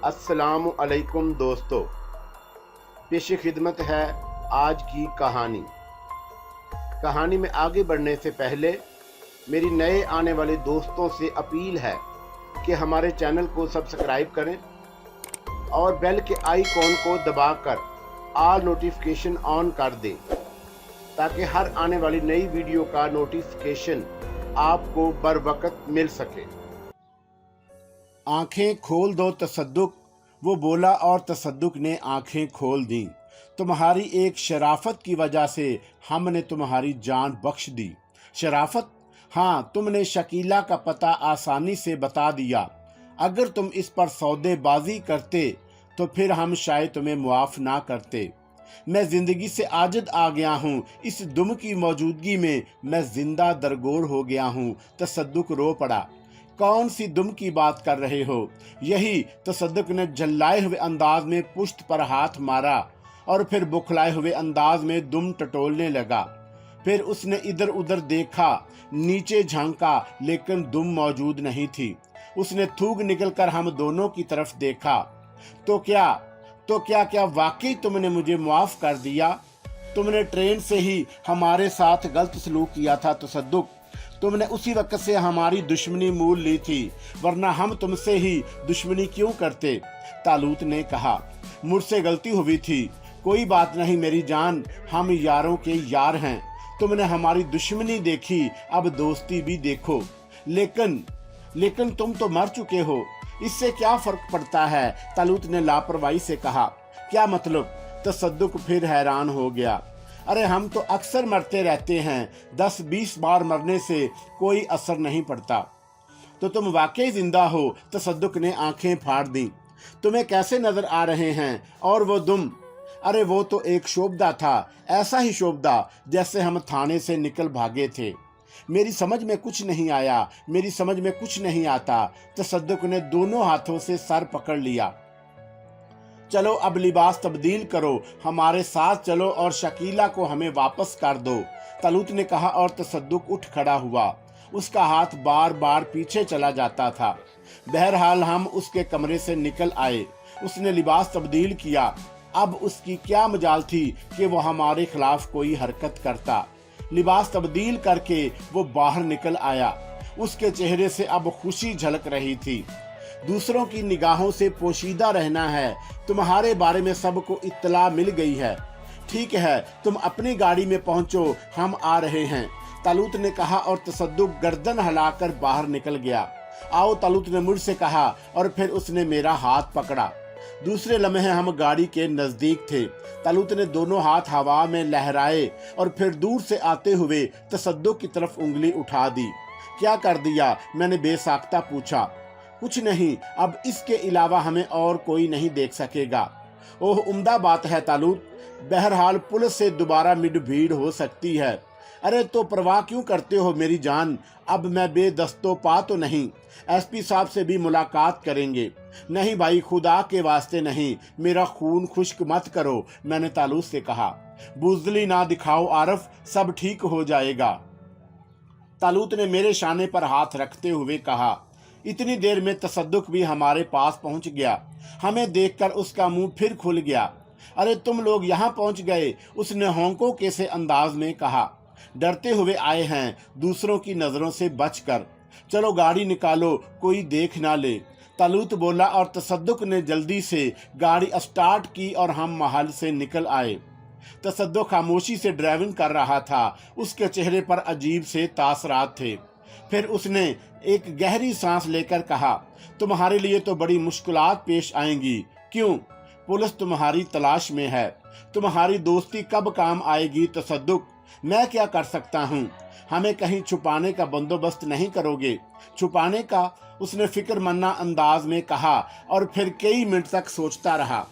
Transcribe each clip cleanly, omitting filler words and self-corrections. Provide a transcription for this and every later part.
अस्सलामु अलैकुम दोस्तों, पेश खिदमत है आज की कहानी। कहानी में आगे बढ़ने से पहले मेरी नए आने वाले दोस्तों से अपील है कि हमारे चैनल को सब्सक्राइब करें और बेल के आइकॉन को दबाकर ऑल नोटिफिकेशन ऑन कर दें ताकि हर आने वाली नई वीडियो का नोटिफिकेशन आपको बर वक्त मिल सके। आंखें खोल दो तसद्दुक, वो बोला और तसद्दुक ने आंखें खोल दी। तुम्हारी एक शराफत की वजह से हमने तुम्हारी जान बख्श दी। शराफत? हाँ, तुमने शकीला का पता आसानी से बता दिया। अगर तुम इस पर सौदेबाजी करते तो फिर हम शायद तुम्हें मुआफ ना करते। मैं जिंदगी से आजिद आ गया हूँ। इस दुम की मौजूदगी में मैं जिंदा दरगोर हो गया हूँ। तसद्दुक रो पड़ा। कौन सी दुम की बात कर रहे हो? यही। तसद्दुक ने झल्लाए हुए अंदाज में पुश्त पर हाथ मारा और फिर बुखलाए हुए अंदाज में दुम टटोलने लगा। फिर उसने इधर उधर देखा, नीचे झांका, लेकिन दुम मौजूद नहीं थी। उसने थूक निकलकर हम दोनों की तरफ देखा। तो क्या वाकई तुमने मुझे माफ कर दिया? तुमने ट्रेन से ही हमारे साथ गलत सलूक किया था तसद्दुक। तुमने उसी वक्त से हमारी दुश्मनी मोल ली थी, वरना हम तुमसे ही दुश्मनी क्यों करते? तालूत ने कहा, मुझसे गलती हुई थी। कोई बात नहीं मेरी जान, हम यारों के यार हैं। तुमने हमारी दुश्मनी देखी, अब दोस्ती भी देखो। लेकिन तुम तो मर चुके हो, इससे क्या फर्क पड़ता है? तालूत ने लापरवाही से कहा। क्या मतलब? तसद्दुक फिर हैरान हो गया। अरे हम तो अक्सर मरते रहते हैं, 10-20 बार मरने से कोई असर नहीं पड़ता। तो तुम वाकई जिंदा हो? तसद्दुक ने आंखें फाड़ दी। तुम्हें कैसे नजर आ रहे हैं? और वो दुम? अरे वो तो एक शोभदा था, ऐसा ही शोभदा जैसे हम थाने से निकल भागे थे। मेरी समझ में कुछ नहीं आया, मेरी समझ में कुछ नहीं आता। तसद्दुक ने दोनों हाथों से सर पकड़ लिया। चलो अब लिबास तब्दील करो, हमारे साथ चलो और शकीला को हमें वापस कर दो, तालूत ने कहा और तसद्दुक उठ खड़ा हुआ। उसका हाथ बार बार पीछे चला जाता था। बहरहाल हम उसके कमरे से निकल आए। उसने लिबास तब्दील किया। अब उसकी क्या मजाल थी कि वो हमारे खिलाफ कोई हरकत करता। लिबास तब्दील करके वो बाहर निकल आया। उसके चेहरे से अब खुशी झलक रही थी। दूसरों की निगाहों से पोशीदा रहना है। तुम्हारे बारे में सबको इत्तला मिल गई है। ठीक है, तुम अपनी गाड़ी में पहुंचो, हम आ रहे हैं, तालूत ने कहा और तसद्दुक गर्दन हिलाकर बाहर निकल गया। आओ, तालूत ने मुझसे कहा और फिर उसने मेरा हाथ पकड़ा। दूसरे लम्हे हम गाड़ी के नजदीक थे। तालूत ने दोनों हाथ हवा में लहराए और फिर दूर से आते हुए तसद्दुक की तरफ उंगली उठा दी। क्या कर दिया? मैंने बेसाख्ता पूछा। कुछ नहीं, अब इसके अलावा हमें और कोई नहीं देख सकेगा। ओह, उम्दा बात है तालूत। बहरहाल पुलिस से दोबारा मिड-भीड़ हो सकती है। अरे तो परवाह क्यों करते हो मेरी जान? अब मैं बेदस्तो पा तो नहीं। एसपी साहब से भी मुलाकात करेंगे। नहीं भाई, खुदा के वास्ते नहीं, मेरा खून खुश्क मत करो, मैंने तालूत से कहा। बुज़दिली ना दिखाओ आरफ, सब ठीक हो जाएगा, तालूत ने मेरे शाने पर हाथ रखते हुए कहा। इतनी देर में तसद्दुक भी हमारे पास पहुंच गया। हमें देखकर उसका मुंह फिर खुल गया। अरे तुम लोग यहाँ पहुंच गए, उसने होंकों के से अंदाज में कहा। डरते हुए आए हैं, दूसरों की नजरों से बचकर। चलो गाड़ी निकालो, कोई देख ना ले, तालूत बोला और तसद्दुक ने जल्दी से गाड़ी स्टार्ट की और हम महल से निकल आए। तसद्दुक खामोशी से ड्राइविंग कर रहा था। उसके चेहरे पर अजीब से तासरात थे। फिर उसने एक गहरी सांस लेकर कहा, तुम्हारे लिए तो बड़ी मुश्किलात पेश आएंगी। क्यों? पुलिस तुम्हारी तलाश में है। तुम्हारी दोस्ती कब काम आएगी तसद्दुक? मैं क्या कर सकता हूँ? हमें कहीं छुपाने का बंदोबस्त नहीं करोगे? छुपाने का? उसने फिक्रमंदा अंदाज में कहा और फिर कई मिनट तक सोचता रहा।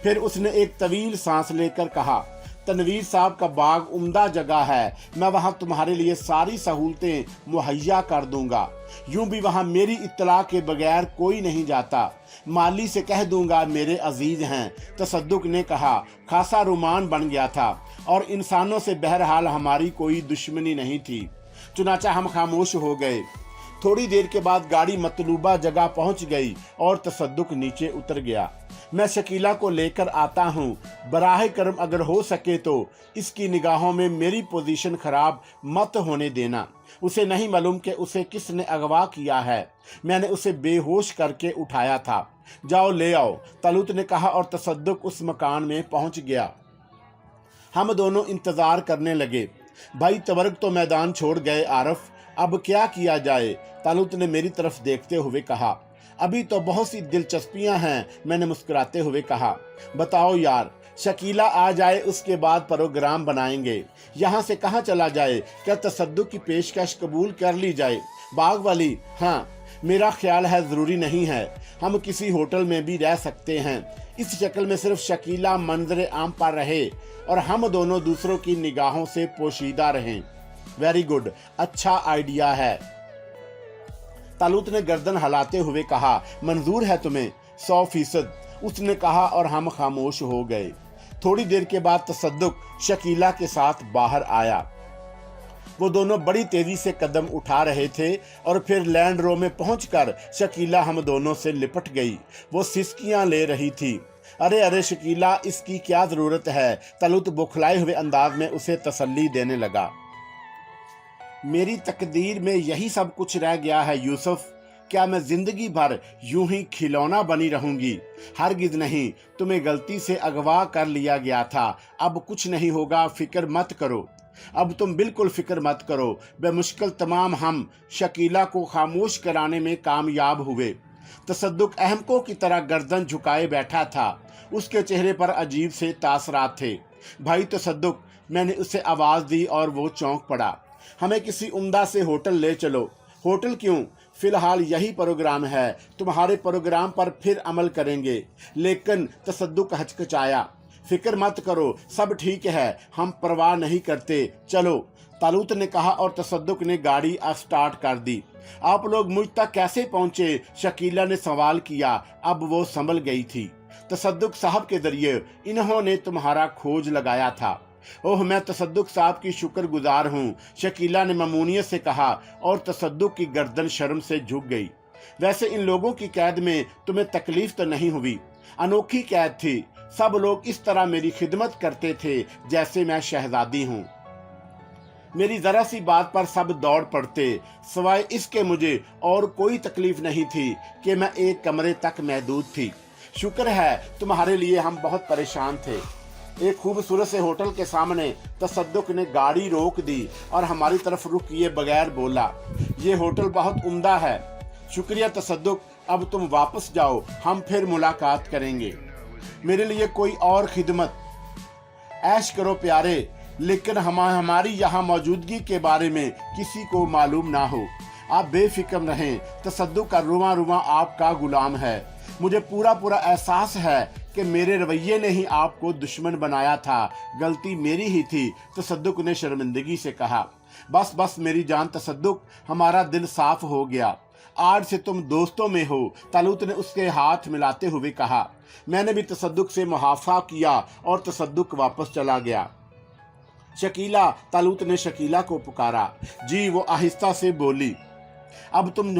फिर उसने एक तवील सांस लेकर कहा, तनवीर साहब का बाग उम्दा जगह है, मैं वहां तुम्हारे लिए सारी सहूलतें मुहैया कर दूंगा। यूं भी वहां मेरी इत्तला के बगैर कोई नहीं जाता। माली से कह दूंगा मेरे अजीज हैं। तसद्दुक ने कहा। खासा रुमान बन गया था और इंसानों से बहरहाल हमारी कोई दुश्मनी नहीं थी। चुनाचा हम खामोश हो गए। थोड़ी देर के बाद गाड़ी मतलूबा जगह पहुंच गई और तसद्दुक नीचे उतर गया। मैं शकीला को लेकर आता हूँ, बराह करम अगर हो सके तो इसकी निगाहों में मेरी पोजीशन खराब मत होने देना। उसे नहीं मालूम कि उसे किसने अगवा किया है। मैंने उसे बेहोश करके उठाया था। जाओ ले आओ, तालूत ने कहा और तसद्दुक उस मकान में पहुंच गया। हम दोनों इंतजार करने लगे। भाई तबरक तो मैदान छोड़ गए आरफ, अब क्या किया जाए? तालूत ने मेरी तरफ देखते हुए कहा। अभी तो बहुत सी दिलचस्पियां हैं, मैंने मुस्कुराते हुए कहा। बताओ यार, शकीला आ जाए उसके बाद प्रोग्राम बनाएंगे। यहाँ से कहाँ चला जाए? क्या तसद्दुक की पेशकश कबूल कर ली जाए? बाग वाली? हाँ, मेरा ख्याल है ज़रूरी नहीं है, हम किसी होटल में भी रह सकते हैं। इस शक्ल में सिर्फ शकीला मंजर आम पर रहे और हम दोनों दूसरों की निगाहों से पोशीदा रहें। वेरी गुड, अच्छा आइडिया है, तालूत ने गर्दन हिलाते हुए कहा। मंजूर है तुम्हें? 100%, उसने कहा और हम खामोश हो गए। थोड़ी देर के बाद तसद्दुक शकीला के साथ बाहर आया। वो दोनों बड़ी तेजी से कदम उठा रहे थे और फिर लैंड रो में पहुंचकर शकीला हम दोनों से लिपट गई। वो सिसकियां ले रही थी। अरे अरे शकीला, इसकी क्या जरूरत है? तालूत बौखलाए हुए अंदाज में उसे तसल्ली देने लगा। मेरी तकदीर में यही सब कुछ रह गया है यूसुफ। क्या मैं जिंदगी भर यूं ही खिलौना बनी रहूंगी? हरगिज नहीं, तुम्हें गलती से अगवा कर लिया गया था। अब कुछ नहीं होगा, फिक्र मत करो। अब तुम बिल्कुल फिक्र मत करो। बेमुश्किल तमाम हम शकीला को खामोश कराने में कामयाब हुए। तसद्दुक अहमकों की तरह गर्दन झुकाए बैठा था। उसके चेहरे पर अजीब से तासरात थे। भाई तसद्दुक, मैंने उसे आवाज दी और वो चौंक पड़ा। हमें किसी उम्दा से होटल ले चलो। होटल क्यों? फिलहाल यही प्रोग्राम है, तुम्हारे प्रोग्राम पर फिर अमल करेंगे। लेकिन तसद्दुक हचकचाया। फिक्र मत करो, सब ठीक है, हम परवाह नहीं करते, चलो, तालूत ने कहा और तसद्दुक ने गाड़ी स्टार्ट कर दी। आप लोग मुझ तक कैसे पहुंचे? शकीला ने सवाल किया। अब वो संभल गई थी। तसद्दुक साहब के जरिए इन्होंने तुम्हारा खोज लगाया था। ओह, मैं तसद्दुक साहब की शुक्रगुजार हूँ, शकीला ने ममूनियत से कहा और तसद्दुक की गर्दन शर्म से झुक गई। वैसे इन लोगों की कैद में तुम्हें तकलीफ तो नहीं हुई? अनोखी कैद थी। सब लोग इस तरह मेरी खिदमत करते थे जैसे मैं शहजादी हूँ। मेरी जरा सी बात पर सब दौड़ पड़ते। सिवाय इसके मुझे और कोई तकलीफ नहीं थी कि मैं एक कमरे तक महदूद थी। शुक्र है, तुम्हारे लिए हम बहुत परेशान थे। एक खूबसूरत से होटल के सामने तसद्दुक ने गाड़ी रोक दी और हमारी तरफ रुख किए बगैर बोला, ये होटल बहुत उम्दा है। शुक्रिया तसद्दुक, अब तुम वापस जाओ, हम फिर मुलाकात करेंगे। मेरे लिए कोई और खिदमत? ऐश करो प्यारे, लेकिन हमारी यहाँ मौजूदगी के बारे में किसी को मालूम ना हो। आप बेफिक्र रहें, तसद्दुक का रुआ रुआ आपका गुलाम है। मुझे पूरा पूरा एहसास है कि मेरे रवैये ने ही आपको दुश्मन बनाया था। गलती मेरी ही थी, तसद्दुक ने शर्मिंदगी से कहा। बस बस मेरी जान तसद्दुक, हमारा दिल साफ हो गया। आज से तुम दोस्तों में हो, तालूत ने उसके हाथ मिलाते हुए कहा। मैंने भी तसद्दुक से मुहाफा किया और तसद्दुक वापस चला गया। शकीला, तालूत ने शकीला को पुकारा। जी, वो आहिस्ता से बोली। अब तुम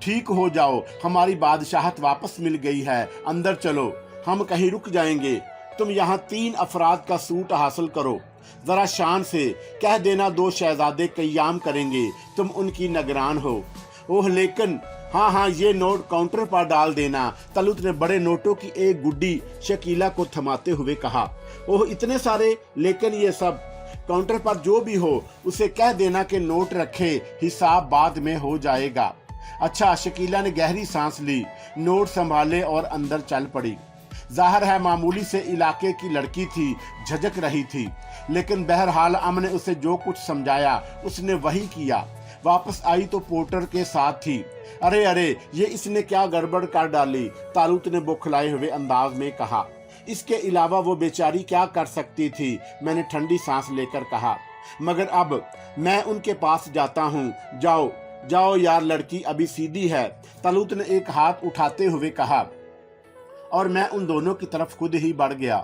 ठीक हो जाओ, हमारी बादशाहत वापस मिल गई है। अंदर चलो, हम कहीं रुक जाएंगे। तुम यहाँ 3 अफराद का सूट हासिल करो। जरा शान से कह देना 2 शहजादे कयाम करेंगे, तुम उनकी निगरान हो। ओह, लेकिन हाँ हाँ, ये नोट काउंटर पर डाल देना। तालूत ने बड़े नोटों की एक गुड्डी शकीला को थमाते हुए कहा। ओह, इतने सारे? लेकिन ये सब काउंटर पर जो भी हो उसे कह देना कि नोट रखे, हिसाब बाद में हो जाएगा। अच्छा, शकीला ने गहरी सांस ली, नोट संभाले और अंदर चल पड़ी। जाहिर है मामूली से इलाके की लड़की थी, झिझक रही थी, लेकिन बहरहाल अम ने उसे जो कुछ समझाया उसने वही किया। वापस आई तो पोर्टर के साथ थी। अरे अरे, ये इसने क्या गड़बड़ कर डाली? तालूत ने बौखलाए हुए अंदाज में कहा। इसके अलावा वो बेचारी क्या कर सकती थी? मैंने ठंडी सांस लेकर कहा। मगर अब मैं उनके पास जाता हूँ। जाओ जाओ यार, लड़की अभी सीधी है, तालूत ने एक हाथ उठाते हुए कहा और मैं उन दोनों की तरफ खुद ही बढ़ गया।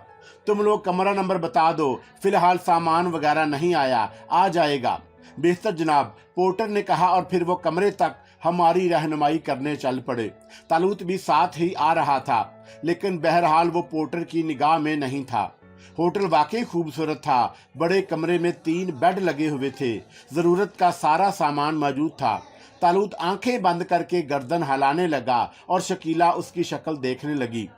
तुम लोग कमरा नंबर बता दो, फिलहाल सामान वगैरह नहीं आया, आ जाएगा। बेहतर जनाब, पोर्टर ने कहा और फिर वो कमरे तक हमारी रहनुमाई करने चल पड़े। तालूत भी साथ ही आ रहा था, लेकिन बहरहाल वो पोर्टर की निगाह में नहीं था। होटल वाकई खूबसूरत था। बड़े कमरे में 3 बेड लगे हुए थे। जरूरत का सारा सामान मौजूद था। तालूत आंखें बंद करके गर्दन हिलाने लगा और शकीला उसकी शक्ल देखने लगी।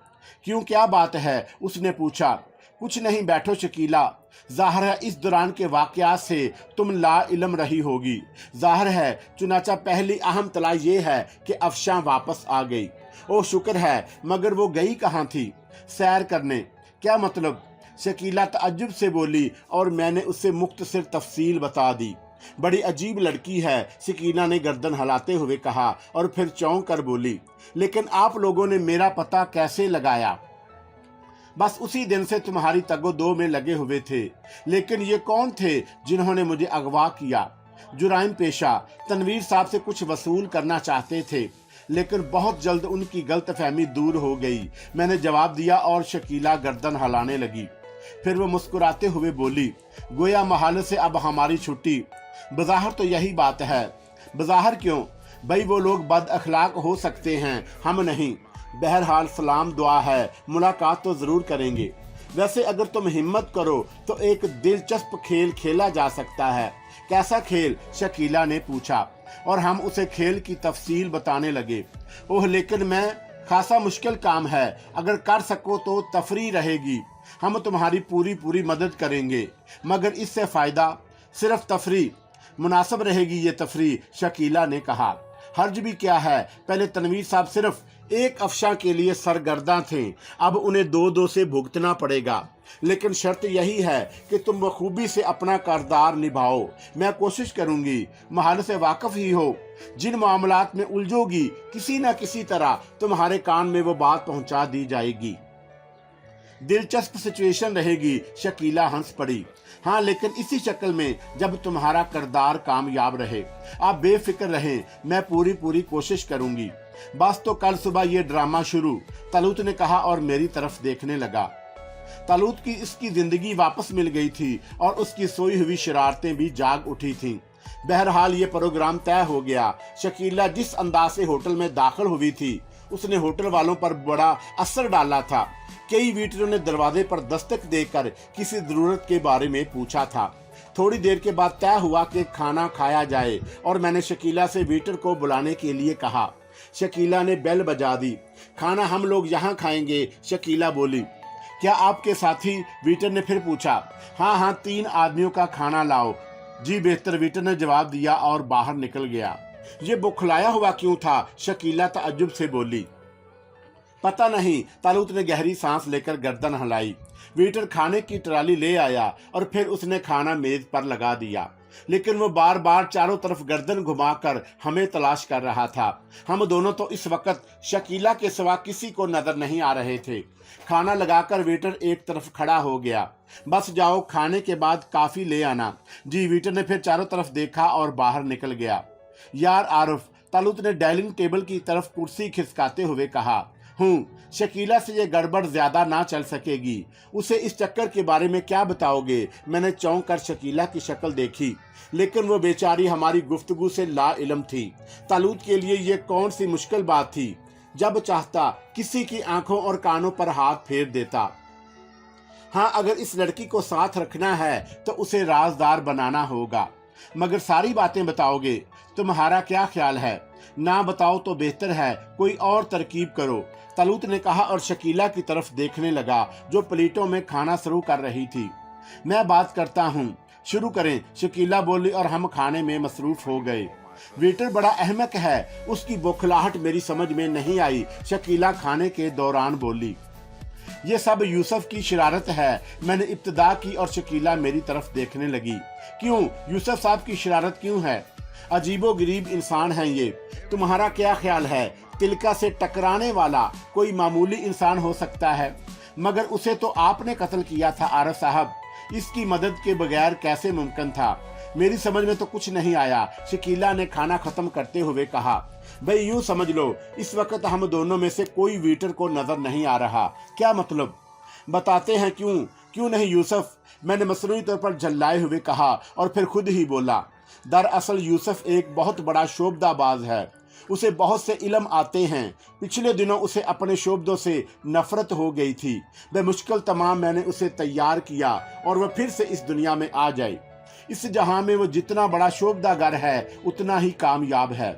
क्यों, क्या बात है? उसने पूछा। कुछ नहीं, बैठो शकीला। जाहिर है इस दौरान के वाकयात से तुम ला इल्म रही होगी। जाहिर है चुनाचा पहली अहम तला ये है कि अफशां वापस आ गई। ओ शुक्र है, मगर वो गई कहाँ थी? सैर करने। क्या मतलब? शकीला तअज्जुब से बोली और मैंने उससे मुख्तसर तफसील बता दी। बड़ी अजीब लड़की है, शकीला ने गर्दन हिलाते हुए कहा और फिर चौंक कर बोली, लेकिन आप लोगों ने मेरा पता कैसे लगाया? बस उसी दिन से तुम्हारी तगो-दो में लगे हुए थे। लेकिन ये कौन थे जिन्होंने मुझे अगवा किया? जुराइम पेशा तनवीर साहब से कुछ वसूल करना चाहते थे, लेकिन बहुत जल्द उनकी गलतफहमी दूर हो गई। मैंने जवाब दिया और शकीला गर्दन हिलाने लगी। फिर वो मुस्कुराते हुए बोली, गोया महल से अब हमारी छुट्टी। बज़ाहिर तो यही बात है। बज़ाहिर क्यों? भाई वो लोग बद अखलाक हो सकते हैं, हम नहीं। बहरहाल सलाम दुआ है, मुलाकात तो जरूर करेंगे। वैसे अगर तुम हिम्मत करो तो एक दिलचस्प खेल खेला जा सकता है। कैसा खेल? शकीला ने पूछा और हम उसे खेल की तफसील बताने लगे। ओह, लेकिन मैं खासा मुश्किल काम है। अगर कर सको तो तफरी रहेगी। हम तुम्हारी पूरी मदद करेंगे, मगर इससे फायदा सिर्फ तफरी। मुनासिब रहेगी ये तफरी, शकीला ने कहा। हर्ज भी क्या है? पहले तनवीर साहब सिर्फ एक अफशा के लिए सरगर्दा थे, अब उन्हें 2-2 से भुगतना पड़ेगा। लेकिन शर्त यही है कि तुम बखूबी से अपना किरदार निभाओ। मैं कोशिश करूंगी। महल से वाकिफ ही हो। जिन मामलात में उलझोगी, किसी न किसी तरह तुम्हारे कान में वो बात पहुंचा दी जाएगी। दिलचस्प सिचुएशन रहेगी, शकीला हंस पड़ी। हाँ, लेकिन इसी शक्ल में जब तुम्हारा किरदार कामयाब रहे। आप बेफिक्र रहें, मैं पूरी कोशिश करूंगी। बस तो कल सुबह ये ड्रामा शुरू, तालूत ने कहा और मेरी तरफ देखने लगा। तालूत की इसकी जिंदगी वापस मिल गई थी और उसकी सोई हुई शरारतें भी जाग उठी थीं। बहरहाल ये प्रोग्राम तय हो गया। शकीला जिस अंदाज से होटल में दाखिल हुई थी, उसने होटल वालों पर बड़ा असर डाला था। कई वेटरों ने दरवाजे पर दस्तक देकर किसी जरूरत के बारे में पूछा था। थोड़ी देर के बाद तय हुआ कि खाना खाया जाए और मैंने शकीला से वेटर को बुलाने के लिए कहा। शकीला ने बेल बजा दी। खाना हम लोग यहाँ खाएंगे, शकीला बोली। क्या आपके साथी? वेटर ने फिर पूछा। हाँ, 3 आदमियों का खाना लाओ। जी बेहतर, वेटर ने जवाब दिया और बाहर निकल गया। ये बुखलाया हुआ क्यों था? शकीला तअज्जुब से बोली। पता नहीं, तालूत ने गहरी सांस लेकर गर्दन हिलाई। वेटर खाने की ट्राली ले आया और फिर उसने खाना मेज पर लगा दिया, लेकिन वो बार बार चारों तरफ गर्दन घुमाकर हमें तलाश कर रहा था। हम दोनों तो इस वक्त शकीला के सिवा किसी को नजर नहीं आ रहे थे। खाना लगाकर वेटर एक तरफ खड़ा हो गया। बस जाओ, खाने के बाद काफी ले आना। जी, वेटर ने फिर चारों तरफ देखा और बाहर निकल गया। यार आरिफ, तालूत ने डाइनिंग टेबल की तरफ कुर्सी खिसकाते हुए कहा। शकीला से ये गड़बड़ ज्यादा ना चल सकेगी। उसे इस चक्कर के बारे में क्या बताओगे? मैंने चौंक कर शकीला की शक्ल देखी, लेकिन वो बेचारी हमारी गुफ्तगू से ला इल्म थी। तालूत के लिए ये कौन सी मुश्किल बात थी? जब चाहता किसी की आंखों और कानों पर हाथ फेर देता। हाँ, अगर इस लड़की को साथ रखना है तो उसे राजदार बनाना होगा। मगर सारी बातें बताओगे? तुम्हारा क्या ख्याल है? ना बताओ तो बेहतर है, कोई और तरकीब करो, तालूत ने कहा और शकीला की तरफ देखने लगा जो प्लेटों में खाना शुरू कर रही थी। मैं बात करता हूँ, शुरू करें, शकीला बोली और हम खाने में मसरूफ हो गए। वेटर बड़ा अहमक है, उसकी बौखलाहट मेरी समझ में नहीं आई, शकीला खाने के दौरान बोली। ये सब यूसुफ की शरारत है, मैंने इब्तिदा की और शकीला मेरी तरफ देखने लगी। क्यों? यूसुफ साहब की शरारत क्यों है? अजीबो गरीब इंसान है ये। तुम्हारा क्या ख्याल है? तिलका से टकराने वाला कोई मामूली इंसान हो सकता है, मगर उसे तो आपने कत्ल किया था आरिफ साहब। इसकी मदद के बगैर कैसे मुमकिन था? मेरी समझ में तो कुछ नहीं आया, शकीला ने खाना खत्म करते हुए कहा। भाई यूं समझ लो, इस वक्त हम दोनों में से कोई वेटर को नजर नहीं आ रहा। क्या मतलब? बताते हैं। क्यों नहीं यूसुफ, मैंने मसनूई तौर पर झल्लाए हुए कहा और फिर खुद ही बोला। दरअसल यूसुफ एक बहुत बड़ा शोबदाबाज है। उसे बहुत से इल्म आते हैं। पिछले दिनों उसे अपने शोबदों से नफरत हो गई थी। वह मुश्किल तमाम मैंने उसे तैयार किया और वह फिर से इस दुनिया में आ जाए। इस जहां में वो जितना बड़ा शोबदागर है उतना ही कामयाब है।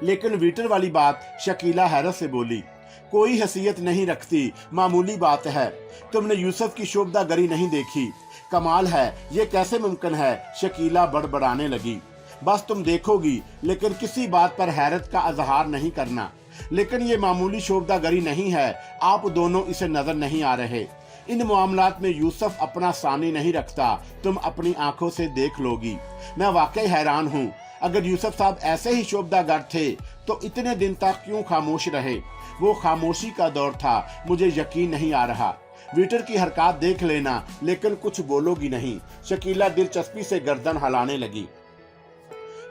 लेकिन वीटर वाली बात, शकीला हैरत से बोली। कोई हैसियत नहीं रखती, मामूली बात है। तुमने यूसुफ की शोबदागरी नहीं देखी? कमाल है, ये कैसे मुमकिन है? शकीला बड़बड़ाने लगी। बस तुम देखोगी, लेकिन किसी बात पर हैरत का इजहार नहीं करना। लेकिन ये मामूली शोबदागरी नहीं है, आप दोनों इसे नजर नहीं आ रहे। इन मामलात में यूसुफ अपना सानी नहीं रखता, तुम अपनी आंखों से देख लोगी। मैं वाकई हैरान हूँ, अगर यूसुफ साहब ऐसे ही शोबदागर थे तो इतने दिन तक क्यों खामोश रहे? वो खामोशी का दौर था, मुझे यकीन नहीं आ रहा। वीटर की हरकत देख लेना, लेकिन कुछ बोलोगी नहीं। शकीला दिलचस्पी से गर्दन हिलाने लगी।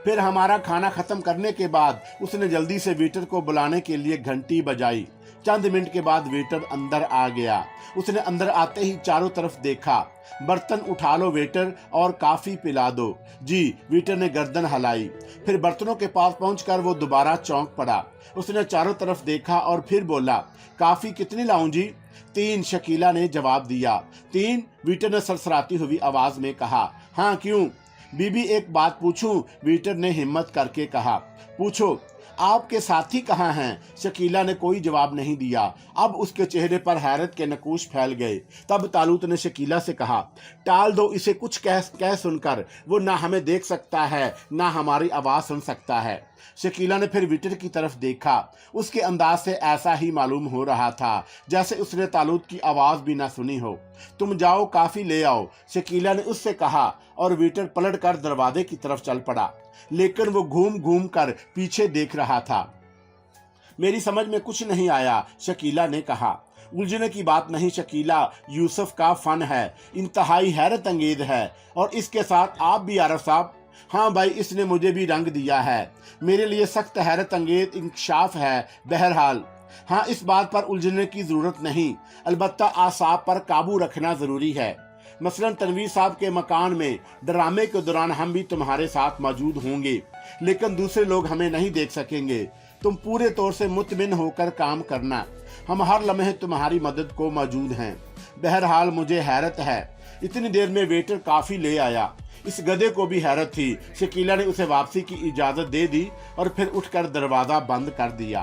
फिर हमारा खाना खत्म करने के बाद उसने जल्दी से वेटर को बुलाने के लिए घंटी बजाई। चंद मिनट के बाद वेटर अंदर आ गया। उसने अंदर आते ही चारों तरफ देखा। बर्तन उठा लो वेटर और काफी पिला दो। जी, वेटर ने गर्दन हिलाई। फिर बर्तनों के पास पहुंचकर वो दोबारा चौंक पड़ा। उसने चारों तरफ देखा और फिर बोला, काफी कितनी लाऊं जी? 3, शकीला ने जवाब दिया। 3? वेटर ने सरसराती हुई आवाज में कहा। हाँ, क्यों? बीबी, एक बात पूछूं? वेटर ने हिम्मत करके कहा। पूछो। आपके साथी कहाँ हैं? शकीला ने कोई जवाब नहीं दिया। अब उसके चेहरे पर हैरत के नकूश फैल गए। तब तालूत ने शकीला से कहा, टाल दो इसे, कुछ कह सुनकर। वो ना हमें देख सकता है, ना हमारी आवाज सुन सकता है। शकीला ने फिर विटर की तरफ देखा। उसके अंदाज से ऐसा ही मालूम हो रहा था जैसे उसने तालूत की आवाज भी ना सुनी हो। तुम जाओ, काफी ले आओ, शकीला ने उससे कहा और विटर पलट कर दरवाजे की तरफ चल पड़ा। लेकिन वो घूम घूम कर पीछे देख रहा था। मेरी समझ में कुछ नहीं आया, शकीला ने कहा। उलझने की बात नहीं शकीला, यूसुफ का फन है, इंतहाई हैरत अंगेज है। और इसके साथ आप भी आरफ साहब। हाँ भाई, इसने मुझे भी रंग दिया है। मेरे लिए सख्त हैरत अंगेज इंकशाफ है। बहरहाल, हाँ, इस बात पर उलझने की जरूरत नहीं, अलबत्ता आसाब पर काबू रखना जरूरी है। मसलन तनवीर साहब के मकान में ड्रामे के दौरान हम भी तुम्हारे साथ मौजूद होंगे, लेकिन दूसरे लोग हमें नहीं देख सकेंगे। तुम पूरे तौर से मुतमिन होकर काम करना, हम हर लम्हे तुम्हारी मदद को मौजूद हैं। बहरहाल, मुझे हैरत है। इतनी देर में वेटर काफी ले आया। इस गधे को भी हैरत थी। शकीला ने उसे वापसी की इजाजत दे दी और फिर उठकर दरवाजा बंद कर दिया।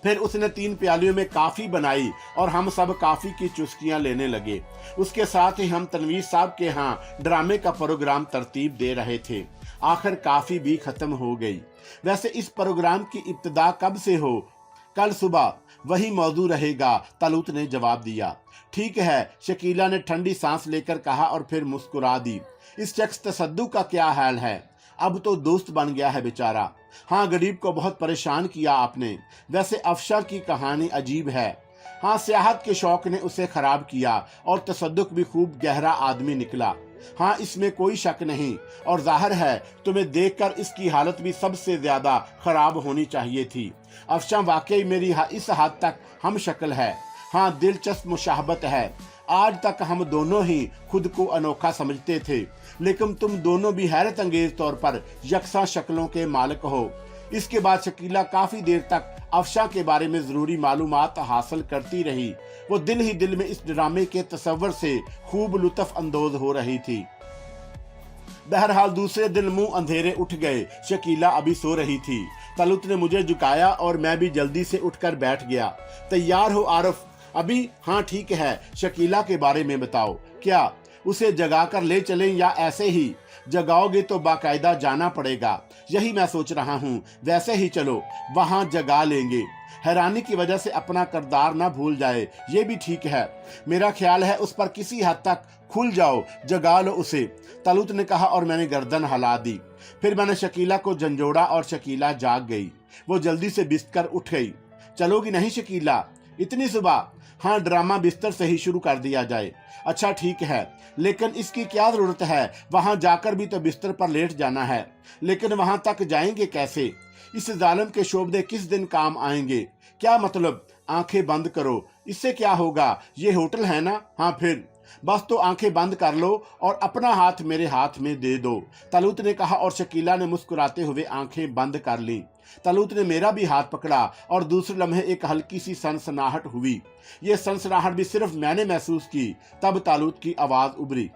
फिर उसने 3 प्यालियों में काफी बनाई और हम सब काफी की चुस्कियां लेने लगे। उसके साथ ही हम तनवीर साहब के यहाँ ड्रामे का प्रोग्राम तरतीब दे रहे थे। आखिर काफी भी खत्म हो गई। वैसे इस प्रोग्राम की इब्तिदा कब से हो? कल सुबह, वही मौजू रहेगा, तालूत ने जवाब दिया। ठीक है, शकीला ने ठंडी सांस लेकर कहा और फिर मुस्कुरा दी। इस शख्स तसद्दुक का क्या हाल है? अब तो दोस्त बन गया है बेचारा। हाँ, गरीब को बहुत परेशान किया आपने। वैसे अफशा की कहानी अजीब है। हाँ, सियाहत के शौक ने उसे खराब किया और तसद्दुक भी खूब गहरा आदमी निकला। हाँ, इसमें कोई शक नहीं। और जाहिर है तुम्हें देखकर इसकी हालत भी सबसे ज्यादा खराब होनी चाहिए थी। अफशा वाकई मेरी इस हद तक हम शक्ल है। हाँ, दिलचस्प मुशाहबत है। आज तक हम दोनों ही खुद को अनोखा समझते थे, लेकिन तुम दोनों भी हैरत अंगेज तौर पर यकसा शक्लों के मालिक हो। इसके बाद शकीला काफी देर तक अफशा के बारे में जरूरी मालूमात हासिल करती रही। वो दिल ही दिल में इस ड्रामे के तस्वर से खूब लुत्फ अंदोज हो रही थी। बहरहाल दूसरे दिन मुंह अंधेरे उठ गए। शकीला अभी सो रही थी। तालूत ने मुझे झुकाया और मैं भी जल्दी से उठकर बैठ गया। तैयार हो आरफ? अभी? हाँ, ठीक है। शकीला के बारे में बताओ। क्या उसे जगाकर ले चलें या ऐसे ही? जगाओगे तो बाकायदा जाना पड़ेगा। यही मैं सोच रहा हूँ। वैसे ही चलो, वहां जगा लेंगे। हैरानी की वजह से अपना किरदार ना भूल जाए, ये भी ठीक है। मेरा ख्याल है उस पर किसी हद तक खुल जाओ, जगा लो उसे, तालूत ने कहा और मैंने गर्दन हिला दी। फिर मैंने शकीला को झंझोड़ा और शकीला जाग गई। वो जल्दी से बिस्तर उठ गई। चलोगी नहीं शकीला? इतनी सुबह? हाँ, ड्रामा बिस्तर से ही शुरू कर दिया जाए। अच्छा ठीक है, लेकिन इसकी क्या जरूरत है? वहां जाकर भी तो बिस्तर पर लेट जाना है। लेकिन वहां तक जाएंगे कैसे? इस जालिम के शोबदे किस दिन काम आएंगे? क्या मतलब? आंखें बंद करो, इससे क्या होगा? ये होटल है ना? हाँ, फिर बस तो आंखें बंद कर लो और अपना हाथ मेरे हाथ में दे दो, तलूत ने कहा और शकीला ने मुस्कुराते हुए आंखें बंद कर ली। तलूत ने मेरा भी हाथ पकड़ा और दूसरे लम्हे एक हल्की सी सनसनाहट हुई। ये सनसनाहट भी सिर्फ मैंने महसूस की। तब तालूत की आवाज उभरी,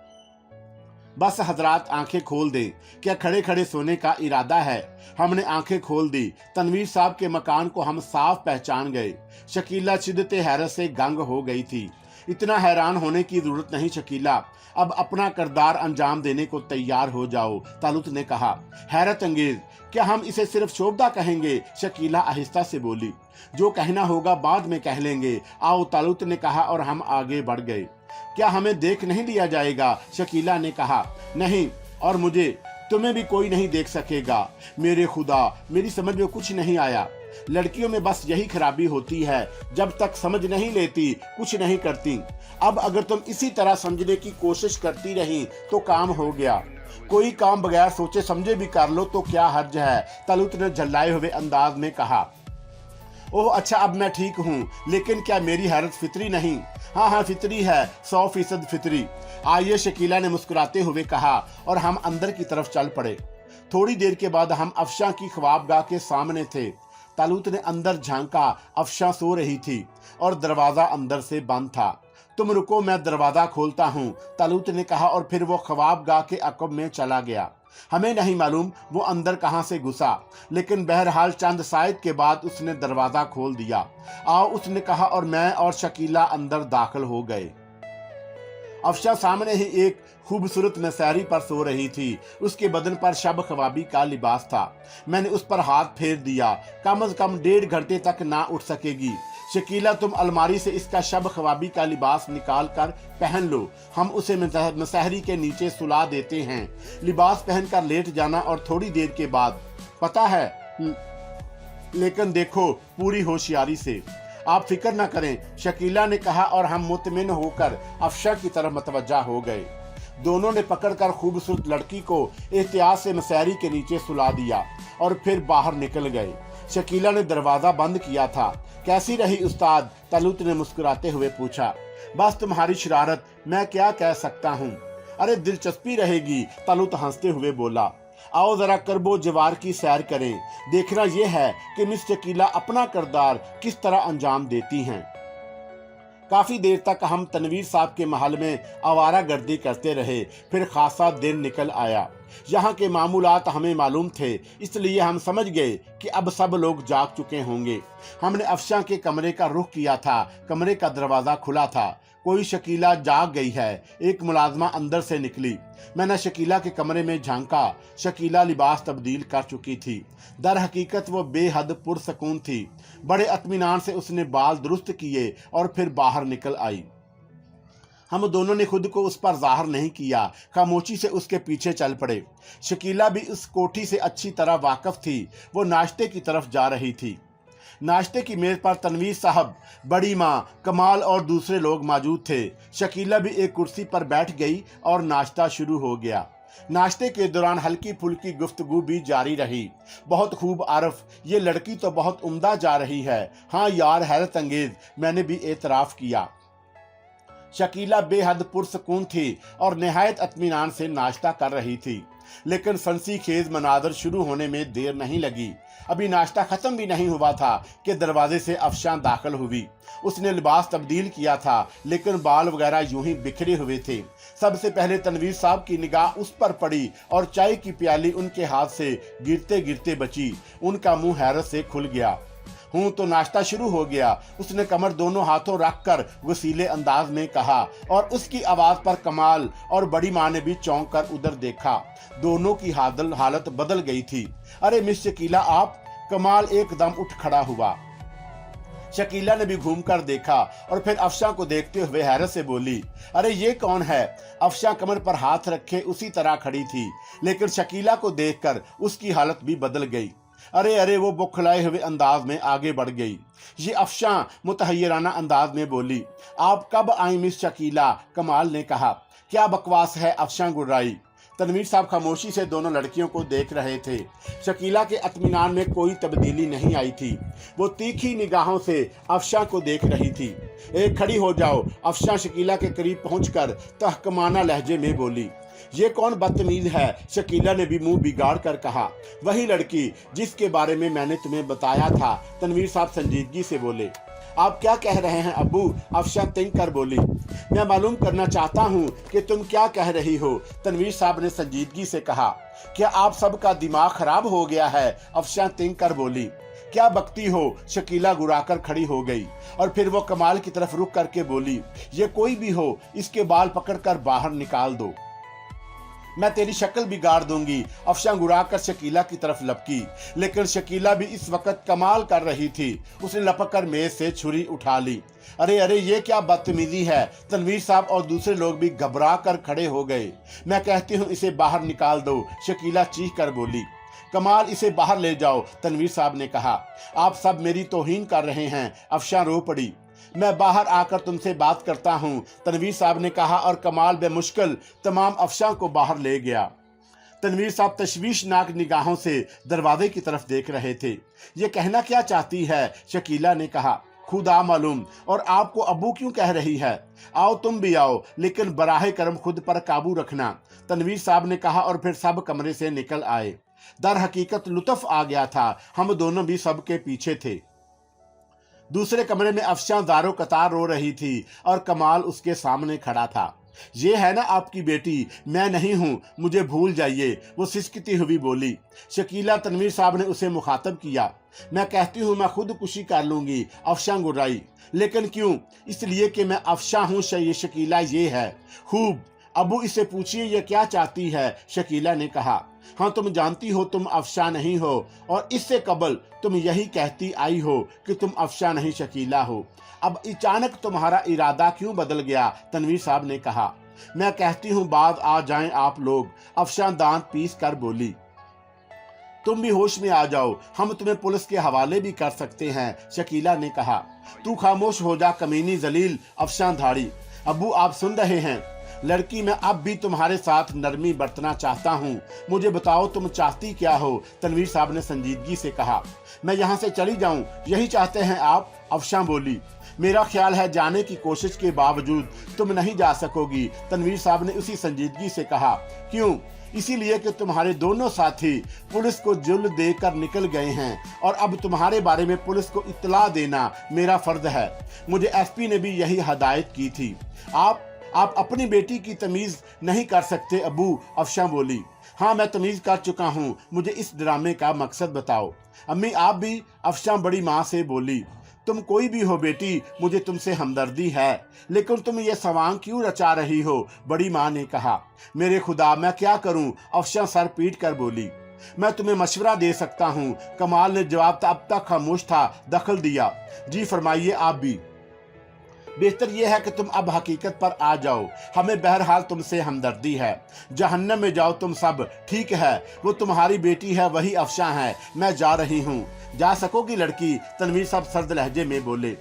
बस हजरात आंखें खोल दें, क्या खड़े खड़े सोने का इरादा है? हमने आंखें खोल दी। तनवीर साहब के मकान को हम साफ पहचान गए। शकीला शिद्दते हैरत से गंग हो गई थी। इतना हैरान होने की जरूरत नहीं शकीला, अब अपना किरदार अंजाम देने को तैयार हो जाओ, तालुत ने कहा। हैरत अंगेज, क्या हम इसे सिर्फ शोभा कहेंगे? शकीला आहिस्ता से बोली। जो कहना होगा बाद में कह लेंगे, आओ, तालुत ने कहा और हम आगे बढ़ गए। क्या हमें देख नहीं लिया जाएगा? शकीला ने कहा। नहीं, और मुझे, तुम्हें भी कोई नहीं देख सकेगा। मेरे खुदा, मेरी समझ में कुछ नहीं आया। लड़कियों में बस यही खराबी होती है, जब तक समझ नहीं लेती कुछ नहीं करती। अब अगर तुम इसी तरह समझने की कोशिश करती रही तो काम हो गया। कोई काम बगैर सोचे समझे भी कर लो तो क्या हर्ज है? तलुत ने झल्लाए हुए अंदाज में कहा। ओह अच्छा, अब मैं ठीक हूँ, लेकिन क्या मेरी हैरत फितरी नहीं? हाँ, फितरी है, 100% फितरी। आइए, शकीला ने मुस्कुराते हुए कहा और हम अंदर की तरफ चल पड़े। थोड़ी देर के बाद हम अफशा की ख्वाबगाह के सामने थे। तालूत ने अंदर झांका। अफशा सो रही थी और दरवाजा अंदर से बंद था। तुम रुको, मैं दरवाजा खोलता हूँ, तालूत ने कहा और फिर वो ख्वाबगाह के अकब में चला गया। हमें नहीं मालूम वो अंदर कहां से घुसा, लेकिन बहरहाल चंद सायद के बाद उसने दरवाजा खोल दिया। आओ, उसने कहा और मैं और शकीला अंदर दाखिल हो गए। अफशा सामने ही एक खूबसूरत नसैरी पर सो रही थी। उसके बदन पर शब ख्वाबी का लिबास था। मैंने उस पर हाथ फेर दिया। कम से कम 1.5 घंटे तक ना उठ सकेगी। शकीला, तुम अलमारी से इसका शब ख्वाबी का लिबास निकाल कर पहन लो, हम उसे मसहरी के नीचे सुला देते हैं। लिबास पहनकर लेट जाना और थोड़ी देर के बाद, पता है, लेकिन देखो पूरी होशियारी से। आप फिक्र न करें, शकीला ने कहा और हम मुतमिन होकर अफशा की तरफ मतवज्जा हो गए। दोनों ने पकड़कर खूबसूरत लड़की को एहतियात से मसहरी के नीचे सुला दिया और फिर बाहर निकल गए। शकीला ने दरवाजा बंद किया था। कैसी रही उस्ताद? तलूत ने मुस्कुराते हुए पूछा। बस तुम्हारी शरारत, मैं क्या कह सकता हूँ। अरे दिलचस्पी रहेगी, तलूत हंसते हुए बोला। आओ जरा करबो जवार की सैर करें। देखना यह है कि मिस शकीला अपना किरदार किस तरह अंजाम देती हैं। काफी देर तक हम तनवीर साहब के महल में आवारा गर्दी करते रहे। फिर खासा दिन निकल आया। यहाँ के मामूलात हमें मालूम थे, इसलिए हम समझ गए कि अब सब लोग जाग चुके होंगे। हमने अफशा के कमरे का रुख किया था। कमरे का दरवाजा खुला था। कोई शकीला जाग गई है, एक मुलाजमा अंदर से निकली। मैंने शकीला के कमरे में झांका। शकीला लिबास तब्दील कर चुकी थी। दर हकीकत वो बेहद पुरसकून थी। बड़े इत्मीनान से उसने बाल दुरुस्त किए और फिर बाहर निकल आई। हम दोनों ने खुद को उस पर जाहिर नहीं किया, खामोशी से उसके पीछे चल पड़े। शकीला भी उस कोठी से अच्छी तरह वाकिफ थी। वो नाश्ते की तरफ जा रही थी। नाश्ते की मेज पर तनवीर साहब, बड़ी माँ, कमाल और दूसरे लोग मौजूद थे। शकीला भी एक कुर्सी पर बैठ गई और नाश्ता शुरू हो गया। नाश्ते के दौरान हल्की फुल्की गुफ्तगू भी जारी रही। बहुत खूब आरफ, ये लड़की तो बहुत उम्दा जा रही है। हाँ यार, हैरत अंगेज, मैंने भी एतराफ़ किया। शकीला बेहद पुरसकून थी और निहायत इत्मीनान से नाश्ता कर रही थी। लेकिन फंसी खेज मनाजर शुरू होने में देर नहीं लगी। अभी नाश्ता खत्म भी नहीं हुआ था कि दरवाजे से अफशा दाखिल हुई। उसने लिबास तब्दील किया था, लेकिन बाल वगैरह यूं ही बिखरे हुए थे। सबसे पहले तनवीर साहब की निगाह उस पर पड़ी और चाय की प्याली उनके हाथ से गिरते गिरते बची। उनका मुंह हैरत से खुल गया। हूं तो नाश्ता शुरू हो गया, उसने कमर दोनों हाथों रखकर वसीले अंदाज में कहा और उसकी आवाज पर कमाल और बड़ी माँ ने भी चौंक कर उधर देखा। दोनों की हालत बदल गई थी। अरे मिस शकीला, आप! कमाल एकदम उठ खड़ा हुआ। शकीला ने भी घूमकर देखा और फिर अफशा को देखते हुए हैरत से बोली, अरे ये कौन है? अफशा कमर पर हाथ रखे उसी तरह खड़ी थी, लेकिन शकीला को देखकर उसकी हालत भी बदल गई। अरे अरे, वो बौखलाए हुए अंदाज में आगे बढ़ गई। ये अफशा मुतहय्यराना अंदाज में बोली, आप कब आई मिस शकीला? कमाल ने कहा। क्या बकवास है? अफशा गुर्राई। तनवीर साहब खामोशी से दोनों लड़कियों को देख रहे थे। शकीला के इत्मीनान में कोई तब्दीली नहीं आई थी। वो तीखी निगाहों से अफशा को देख रही थी। एक खड़ी हो जाओ, अफशा शकीला के करीब पहुंचकर तहकमाना लहजे में बोली। ये कौन बदतमीज है? शकीला ने भी मुंह बिगाड़ कर कहा। वही लड़की जिसके बारे में मैंने तुम्हें बताया था। तनवीर साहब संजीदगी से बोले। आप क्या कह रहे हैं अब्बू? अफशा तिंक कर बोली। मैं मालूम करना चाहता हूँ कि तुम क्या कह रही हो, तनवीर साहब ने संजीदगी से कहा। क्या आप सबका दिमाग खराब हो गया है? अफशा तिंक कर बोली। क्या बकती हो? शकीला गुराकर खड़ी हो गई और फिर वो कमाल की तरफ रुक करके बोली, ये कोई भी हो, इसके बाल पकड़कर बाहर निकाल दो, मैं तेरी शक्ल बिगाड़ दूंगी। अफशा गुराकर शकीला की तरफ लपकी, लेकिन शकीला भी इस वक्त कमाल कर रही थी। उसने लपक कर मेज से छुरी उठा ली। अरे अरे, ये क्या बदतमीजी है? तनवीर साहब और दूसरे लोग भी घबरा कर खड़े हो गए। मैं कहती हूँ इसे बाहर निकाल दो, शकीला चीख कर बोली। कमाल, इसे बाहर ले जाओ, तनवीर साहब ने कहा। आप सब मेरी तौहीन कर रहे हैं। अफशा रो पड़ी। मैं बाहर आकर तुमसे बात करता हूँ, तनवीर साहब ने कहा और कमाल बेमुश्किल तमाम अफशा को बाहर ले गया। तनवीर साहब तशवीशनाक निगाहों से दरवाजे की तरफ देख रहे थे। ये कहना क्या चाहती है? शकीला ने कहा। खुदा मालूम, और आपको अबू क्यों कह रही है? आओ तुम भी आओ, लेकिन बराहे करम खुद पर काबू रखना, तनवीर साहब ने कहा और फिर सब कमरे से निकल आए। दर हकीकत लुत्फ आ गया था। हम दोनों भी सबके पीछे थे। दूसरे कमरे में अफशा दारो कतार रो रही थी और कमाल उसके सामने खड़ा था। ये है ना आपकी बेटी? मैं नहीं हूँ, मुझे भूल जाइए, वो सिसकती हुई बोली। शकीला, तनवीर साहब ने उसे मुखातब किया। मैं कहती हूँ मैं खुदकुशी कर लूंगी, अफशा गुर्राई। लेकिन क्यों? इसलिए कि मैं अफशा हूँ। शकीला ये है खूब। अबू इसे पूछिए ये क्या चाहती है, शकीला ने कहा। हाँ, तुम जानती हो तुम अफशा नहीं हो, और इससे कबल तुम यही कहती आई हो कि तुम अफशा नहीं शकीला हो। अब अचानक तुम्हारा इरादा क्यों बदल गया? तनवीर साहब ने कहा। मैं कहती हूँ बाद आ जाएं आप लोग, अफशा दांत पीस कर बोली। तुम भी होश में आ जाओ, हम तुम्हें पुलिस के हवाले भी कर सकते हैं, शकीला ने कहा। तू खामोश हो जा कमीनी जलील, अफशा धाड़ी। अबू आप सुन रहे हैं? लड़की, मैं अब भी तुम्हारे साथ नरमी बरतना चाहता हूँ। मुझे बताओ तुम चाहती क्या हो? तनवीर साहब ने संजीदगी से कहा। मैं यहाँ से चली जाऊँ, यही चाहते हैं आप? अफशा बोली। मेरा ख्याल है जाने की कोशिश के बावजूद तुम नहीं जा सकोगी, तनवीर साहब ने उसी संजीदगी से कहा। क्यों? इसीलिए कि तुम्हारे दोनों साथी पुलिस को जुल्म देकर निकल गए हैं और अब तुम्हारे बारे में पुलिस को इत्तला देना मेरा फर्ज है। मुझे एसपी ने भी यही हदायत की थी। आप अपनी बेटी की तमीज नहीं कर सकते अबू, अफशा बोली। हाँ, मैं तमीज कर चुका हूँ, मुझे इस ड्रामे का मकसद बताओ। अम्मी आप भी, अफशा बड़ी माँ से बोली। तुम कोई भी हो बेटी, मुझे तुमसे हमदर्दी है, लेकिन तुम ये सवांग क्यों रचा रही हो? बड़ी माँ ने कहा। मेरे खुदा, मैं क्या करूं? अफशा सर पीट कर बोली। मैं तुम्हें मशवरा दे सकता हूँ, कमाल ने जवाब अब तक खामोश था दखल दिया। जी फरमाइए आप भी। बेहतर यह है कि तुम अब हकीकत पर आ जाओ, हमें बहरहाल तुमसे हमदर्दी है। जहन्नम में जाओ तुम सब, ठीक है? वो तुम्हारी बेटी है, वही अफशा है। मैं जा रही हूँ। जा सकोगी लड़की? तनवीर साहब सर्द लहजे में बोले।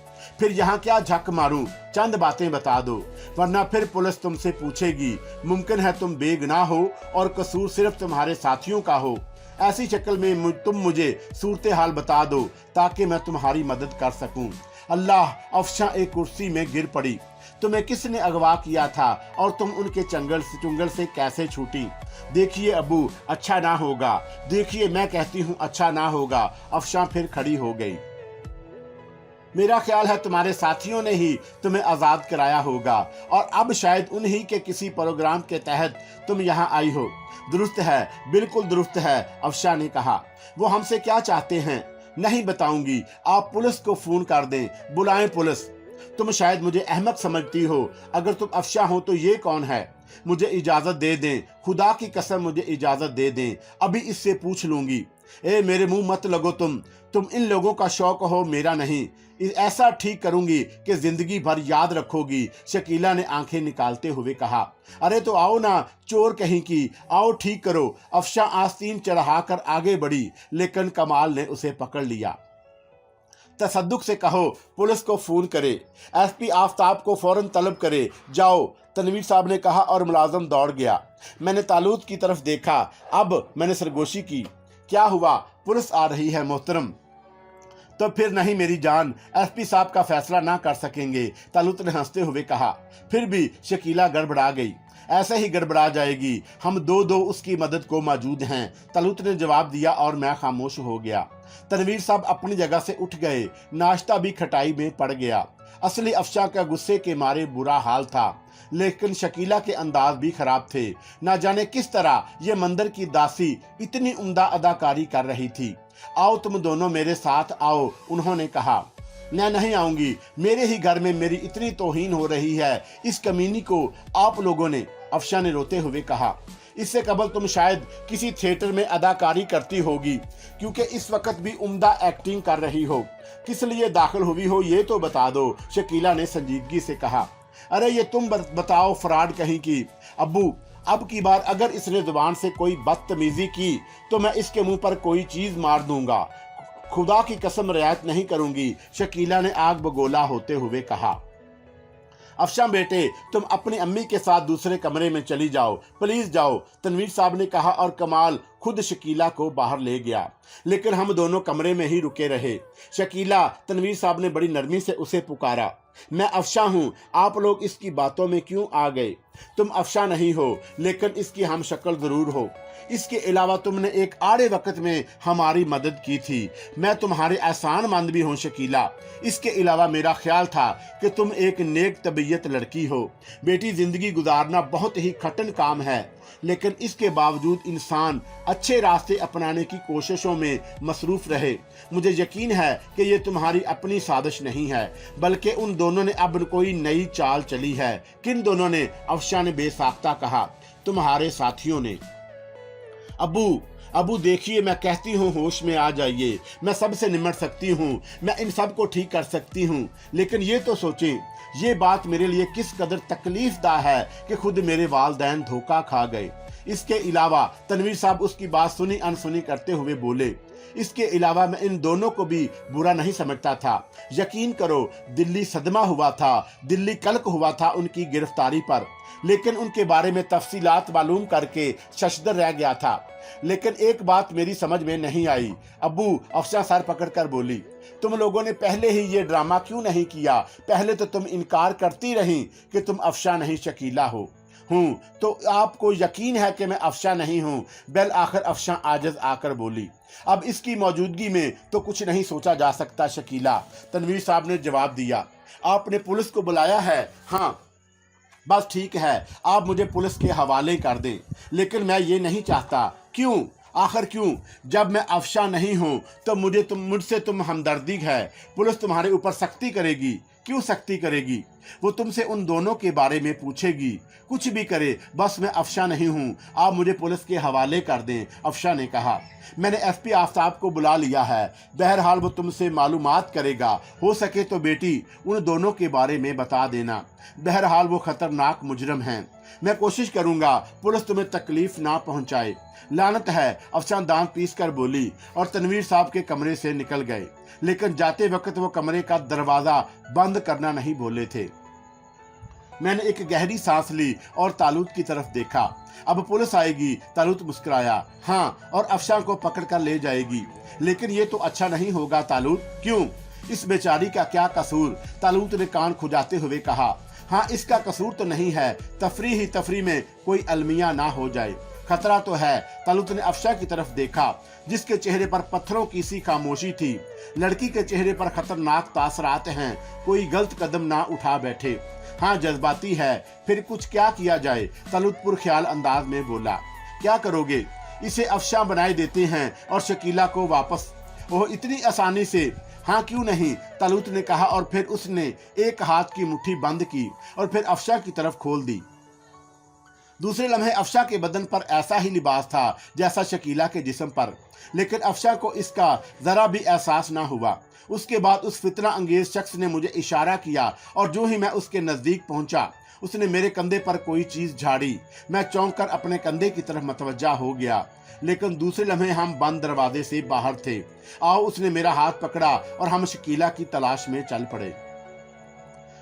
फिर यहाँ क्या झक मारूं? चंद बातें बता दो, वरना फिर पुलिस तुमसे पूछेगी। मुमकिन है तुम बेगुनाह हो और कसूर सिर्फ तुम्हारे साथियों का हो। ऐसी शक्ल में तुम मुझे सूरत हाल बता दो ताकि मैं तुम्हारी मदद कर सकूं। अल्लाह, अफशा एक कुर्सी में गिर पड़ी। तुम्हें किसने अगवा किया था और तुम उनके चुंगल से कैसे छूटी? देखिए अबू, अच्छा ना होगा। देखिए, मैं कहती हूँ अच्छा ना होगा। अफशा फिर खड़ी हो गई। मेरा ख्याल है तुम्हारे साथियों ने ही तुम्हें आजाद कराया होगा और अब शायद उन्हीं के किसी प्रोग्राम के तहत तुम यहाँ आई हो। दुरुस्त है, बिल्कुल दुरुस्त है, अफशा ने कहा। वो हमसे क्या चाहते हैं? नहीं बताऊंगी। आप पुलिस को फोन कर दें, बुलाएं पुलिस। तुम शायद मुझे अहमक समझती हो। अगर तुम अफशा हो तो ये कौन है? मुझे इजाजत दे दें, खुदा की कसम मुझे इजाजत दे दें, अभी इससे पूछ लूंगी। ए मेरे मुंह मत लगो तुम इन लोगों का शौक हो, मेरा नहीं। ऐसा ठीक करूंगी कि जिंदगी भर याद रखोगी, शकीला ने आंखें निकालते हुए कहा। अरे तो आओ ना, चोर कहीं की, आओ ठीक करो। अफशा आस्तीन चढ़ाकर आगे बढ़ी, लेकिन कमाल ने उसे पकड़ लिया। तसद्दुक से कहो पुलिस को फ़ोन करे, एसपी आफ्ताब को फ़ौरन तलब करे, जाओ, तनवीर साहब ने कहा और मुलाजम दौड़ गया। मैंने तालूत की तरफ देखा। अब मैंने सरगोशी की, क्या हुआ? पुलिस आ रही है मोहतरम। तो फिर नहीं मेरी जान, एसपी साहब का फैसला ना कर सकेंगे, तालूत ने हंसते हुए कहा। फिर भी शकीला गड़बड़ा गई। ऐसे ही गड़बड़ा जाएगी, हम दो उसकी मदद को मौजूद हैं, तालूत ने जवाब दिया और मैं खामोश हो गया। तनवीर साहब अपनी जगह से उठ गए। नाश्ता भी खटाई में पड़ गया। असली अफशा का गुस्से के मारे बुरा हाल था, लेकिन शकीला के अंदाज भी खराब थे। ना जाने किस तरह ये मंदिर की दासी इतनी उम्दा अदाकारी कर रही थी। आओ तुम दोनों मेरे साथ आओ, उन्होंने कहा। मैं नहीं आऊंगी, मेरे ही घर में मेरी इतनी तौहीन हो रही है, इस कमीनी को आप लोगों ने, अफशा ने रोते हुए कहा। इससे कबल तुम शायद किसी थिएटर में अदाकारी करती होगी, क्योंकि इस वक्त भी उम्दा एक्टिंग कर रही हो। किस लिए दाखिल हुई हो ये तो बता दो, शकीला ने संजीदगी से कहा। अरे ये तुम बताओ, फ्रॉड कहीं की। अब्बू, अब की बार अगर इसने जुबान से कोई बदतमीजी की तो मैं इसके मुंह पर कोई चीज मार दूंगा, खुदा की कसम रियायत नहीं करूंगी, शकीला ने आग बगोला होते हुए कहा। अफशा बेटे, तुम अपनी अम्मी के साथ दूसरे कमरे में चली जाओ, प्लीज जाओ, तनवीर साहब ने कहा और कमाल खुद शकीला को बाहर ले गया। लेकिन हम दोनों कमरे में ही रुके रहे। शकीला, तनवीर साहब ने बड़ी नरमी से उसे पुकारा। मैं अफशा हूँ, आप लोग इसकी बातों में क्यों आ गए? तुम अफशा नहीं हो, लेकिन इसकी हम शक्ल जरूर हो। इसके अलावा तुमने एक आड़े वक्त में हमारी मदद की थी। मैं तुम्हारे एहसानमंद भी हूँ शकीला। इसके अलावा मेरा ख्याल था कि तुम एक नेक तबीयत लड़की हो। बेटी, जिंदगी गुजारना बहुत ही कठिन काम है, लेकिन इसके बावजूद इंसान अच्छे रास्ते अपनाने की कोशिशों में मसरूफ रहे। मुझे यकीन है कि ये तुम्हारी अपनी साजिश नहीं है, बल्कि उन दोनों ने अब कोई नई चाल चली है। किन दोनों ने? अफशा ने बेसाख्ता कहा। तुम्हारे साथियों ने। अबू देखिए, मैं कहती हूँ होश में आ जाइए, मैं सबसे निमट सकती हूँ, मैं इन सब को ठीक कर सकती हूँ, लेकिन ये तो सोचें, ये बात मेरे लिए किस कदर तकलीफदा है कि खुद मेरे वालदैन धोखा खा गए। इसके अलावा तनवीर साहब उसकी बात सुनी अनसुनी करते हुए बोले, इसके अलावा मैं इन दोनों को भी बुरा नहीं समझता था। यकीन करो, दिल्ली सदमा हुआ था, दिल्ली कलक हुआ था उनकी गिरफ्तारी पर, लेकिन उनके बारे में तफसीलात मालूम करके शशदर रह गया था। लेकिन एक बात मेरी समझ में नहीं आई। अब्बू, अफशा सर पकड़कर बोली, तुम लोगों ने पहले ही ये ड्रामा क्यों नहीं किया? पहले तो तुम इनकार करती रही कि तुम अफशा नहीं शकीला हूँ, तो आपको यकीन है कि मैं अफशा नहीं हूँ। बेल आखिर अफशा आजज आकर बोली, अब इसकी मौजूदगी में तो कुछ नहीं सोचा जा सकता शकीला, तनवीर साहब ने जवाब दिया। आपने पुलिस को बुलाया है? हाँ, बस ठीक है, आप मुझे पुलिस के हवाले कर दें, लेकिन मैं ये नहीं चाहता। क्यों? आखिर क्यों? जब मैं अफशा नहीं हूँ तो मुझसे तुम हमदर्दी है। पुलिस तुम्हारे ऊपर सख्ती करेगी। क्यों सख्ती करेगी? वो तुमसे उन दोनों के बारे में पूछेगी। कुछ भी करे, बस मैं अफशा नहीं हूँ, आप मुझे पुलिस के हवाले कर दें, अफशा ने कहा। मैंने एसपी आफ्ताब को बुला लिया है, बहरहाल वो तुमसे मालूमात करेगा। हो सके तो बेटी उन दोनों के बारे में बता देना। बहरहाल वो खतरनाक मुजरम हैं। मैं कोशिश करूंगा पुलिस तुम्हें तकलीफ ना पहुंचाए। लानत है, अफशा दांत पीस कर बोली और तनवीर साहब के कमरे से निकल गए, लेकिन जाते वक्त वो कमरे का दरवाजा बंद करना नहीं बोले थे। मैंने एक गहरी सांस ली और तालूत की तरफ देखा। अब पुलिस आएगी, तालूत मुस्कुराया। हाँ, और अफशा को पकड़ कर ले जाएगी, लेकिन ये तो अच्छा नहीं होगा तालूत। क्यों? इस बेचारी का क्या कसूर? तालूत ने कान खुजाते हुए कहा। हाँ, इसका कसूर तो नहीं है, तफरी में कोई अलमिया ना हो जाए, खतरा तो है। तालूत ने अफशा की तरफ देखा, जिसके चेहरे पर पत्थरों की सी खामोशी थी। लड़की के चेहरे पर खतरनाक तासरात हैं, कोई गलत कदम ना उठा बैठे। हाँ, जज्बाती है, फिर कुछ क्या किया जाए? तालूत पुरख्याल अंदाज में बोला। क्या करोगे? इसे अफशा बनाए देते हैं और शकीला को वापस। ओह, इतनी आसानी से? हाँ, क्यों नहीं, तालूत ने कहा और फिर उसने एक हाथ की मुट्ठी बंद की और फिर अफशा की तरफ खोल दी। दूसरे लम्हे अफशा के बदन पर ऐसा ही लिबास था जैसा शकीला के जिस्म पर, लेकिन अफशा को इसका जरा भी एहसास ना हुआ। उसके बाद उस फितना अंगेज शख्स ने मुझे इशारा किया और जो ही मैं उसके नजदीक पहुंचा, उसने मेरे कंधे पर कोई चीज झाड़ी। मैं चौंक कर अपने कंधे की तरफ मतवज्जा हो गया, लेकिन दूसरे लम्हे हम बंद दरवाजे से बाहर थे। आओ, उसने मेरा हाथ पकड़ा और हम शकीला की तलाश में चल पड़े।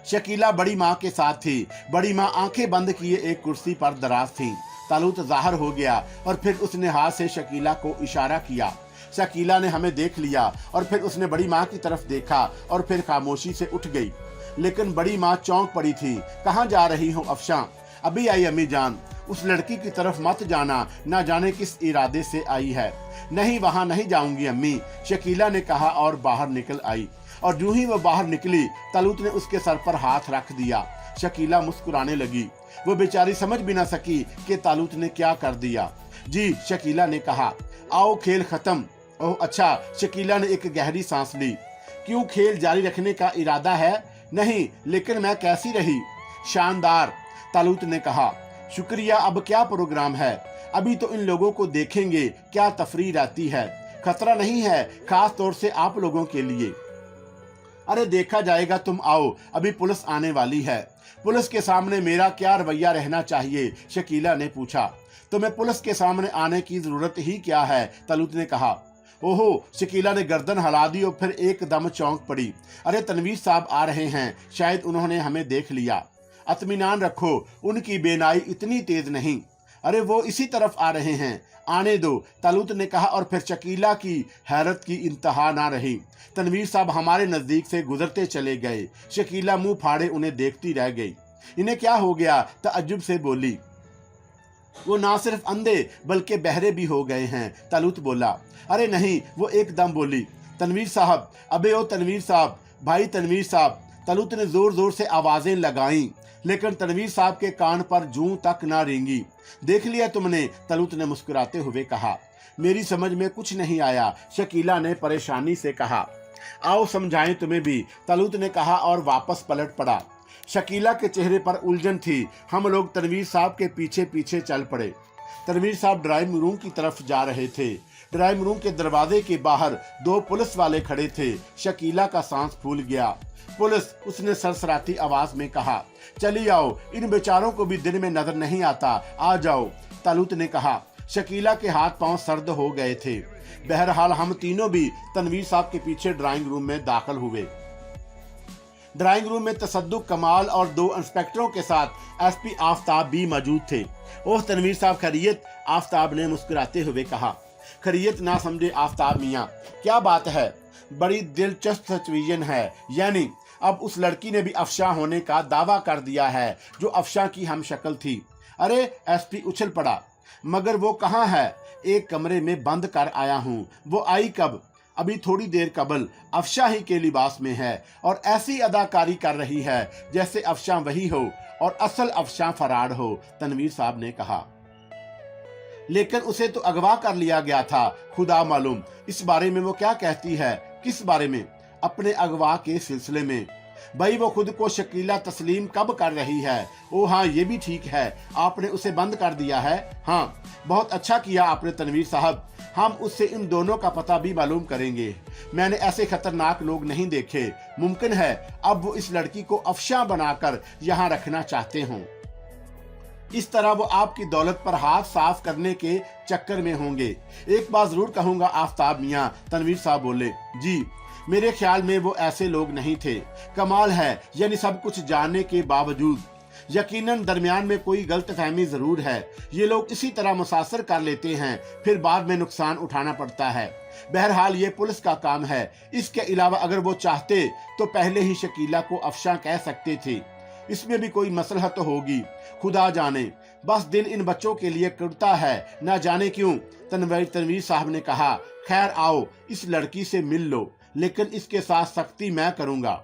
शकीला बड़ी माँ के साथ थी। बड़ी माँ आंखें बंद किए एक कुर्सी पर दराज थी। तालूत ज़ाहिर हो गया और फिर उसने हाथ से शकीला को इशारा किया। शकीला ने हमें देख लिया और फिर उसने बड़ी माँ की तरफ देखा और फिर खामोशी से उठ गई। लेकिन बड़ी माँ चौंक पड़ी थी। कहाँ जा रही हो अफशां? अभी आई अम्मी जान। उस लड़की की तरफ मत जाना, ना जाने किस इरादे से आई है। नहीं, वहां नहीं जाऊंगी अम्मी, शकीला ने कहा और बाहर निकल आई। और यूं ही वो बाहर निकली, तालूत ने उसके सर पर हाथ रख दिया। शकीला मुस्कुराने लगी। वो बेचारी समझ भी ना सकी कि तालूत ने क्या कर दिया। जी, शकीला ने कहा, आओ खेल खत्म। ओह अच्छा, शकीला ने एक गहरी सांस ली। क्यों, खेल जारी रखने का इरादा है? नहीं, लेकिन मैं कैसी रही? शानदार, तालूत ने कहा। शुक्रिया, अब क्या प्रोग्राम है? अभी तो इन लोगों को देखेंगे, क्या तफरीह रहती है। खतरा नहीं है, खास तौर से आप लोगों के लिए। अरे देखा जाएगा, तुम आओ, अभी पुलिस आने वाली है। पुलिस के सामने मेरा क्या रवैया रहना चाहिए? शकीला ने पूछा। तुम्हें पुलिस के सामने आने की जरूरत ही क्या है? तालूत ने कहा। ओहो, शकीला ने गर्दन हिला दी और फिर एकदम चौंक पड़ी। अरे तनवीर साहब आ रहे हैं, शायद उन्होंने हमें देख लिया। इत्मीनान रखो, उनकी बेनाई इतनी तेज नहीं। अरे वो इसी तरफ आ रहे हैं, आने दो, तालूत ने कहा। और फिर शकीला की हैरत की इंतहा ना रही। तनवीर साहब हमारे नजदीक से गुजरते चले गए। शकीला मुंह फाड़े उन्हें देखती रह गई। इन्हें क्या हो गया? तअज्जुब से बोली। वो ना सिर्फ अंधे बल्कि बहरे भी हो गए हैं, तालूत बोला। अरे नहीं, वो एकदम बोली। तनवीर साहब, अबे ओ तनवीर साहब, भाई तनवीर साहब। तालूत ने जोर जोर से आवाजें लगाईं, लेकिन तनवीर साहब के कान पर जूं तक ना रेंगी। देख लिया तुमने? तालूत ने मुस्कुराते हुए कहा। मेरी समझ में कुछ नहीं आया, शकीला ने परेशानी से कहा। आओ समझाएं तुम्हें भी, तालूत ने कहा और वापस पलट पड़ा। शकीला के चेहरे पर उलझन थी। हम लोग तनवीर साहब के पीछे पीछे चल पड़े। तनवीर साहब ड्राइंग रूम की तरफ जा रहे थे। ड्राइंग रूम के दरवाजे के बाहर दो पुलिस वाले खड़े थे। शकीला का सांस फूल गया। पुलिस, उसने सरसराती आवाज में कहा। चली आओ, इन बेचारों को भी दिन में नजर नहीं आता, आ जाओ, तालूत ने कहा। शकीला के हाथ पांव सर्द हो गए थे। बहरहाल हम तीनों भी तनवीर साहब के पीछे ड्राइंग रूम में दाखिल हुए। ड्राइंग रूम में तसद्दुक, कमाल और दो इंस्पेक्टरों के साथ एसपी आफ्ताब भी मौजूद थे। ओह तनवीर साहब, खैरियत? आफ्ताब ने मुस्कुराते हुए कहा। खैरियत ना समझे आफ्ताब मियाँ, क्या बात है? बड़ी दिलचस्प सिचुएशन है। यानी अब उस लड़की ने भी अफशां होने का दावा कर दिया है, जो अफशां की हम शक्ल थी। अरे, एसपी उछल पड़ा। मगर वो कहाँ है? एक कमरे में बंद कर आया हूँ। वो आई कब? अभी थोड़ी देर कबल। अफशां ही के लिबास में है और ऐसी अदाकारी कर रही है जैसे अफशां वही हो और असल अफशां फरार हो, तनवीर साहब ने कहा। लेकिन उसे तो अगवा कर लिया गया था, खुदा मालूम इस बारे में वो क्या कहती है। किस बारे में? अपने अगवा के सिलसिले में। भाई वो खुद को शकीला तस्लीम कब कर रही है? ओ हाँ, ये भी ठीक है, आपने उसे बंद कर दिया है। हाँ, बहुत अच्छा किया आपने तनवीर साहब। हम उससे इन दोनों का पता भी मालूम करेंगे। मैंने ऐसे खतरनाक लोग नहीं देखे। मुमकिन है अब वो इस लड़की को अफशां बनाकर यहाँ रखना चाहते हों। इस तरह वो आपकी दौलत पर हाथ साफ करने के चक्कर में होंगे। एक बात जरूर कहूंगा आफ्ताब मियाँ, तनवीर साहब बोले। जी, मेरे ख्याल में वो ऐसे लोग नहीं थे। कमाल है, यानी सब कुछ जानने के बावजूद। यकीनन दरमियान में कोई गलतफहमी जरूर है। ये लोग इसी तरह मुसासर कर लेते हैं, फिर बाद में नुकसान उठाना पड़ता है। बहरहाल ये पुलिस का काम है। इसके अलावा अगर वो चाहते तो पहले ही शकीला को अफशां कह सकते थे। इसमें भी कोई मसलहत तो होगी, खुदा जाने। बस दिल इन बच्चों के लिए कुड़ता है, ना जाने क्यों। तनवीर साहब ने कहा। खैर आओ, इस लड़की से मिल लो, लेकिन इसके साथ सख्ती मैं करूंगा।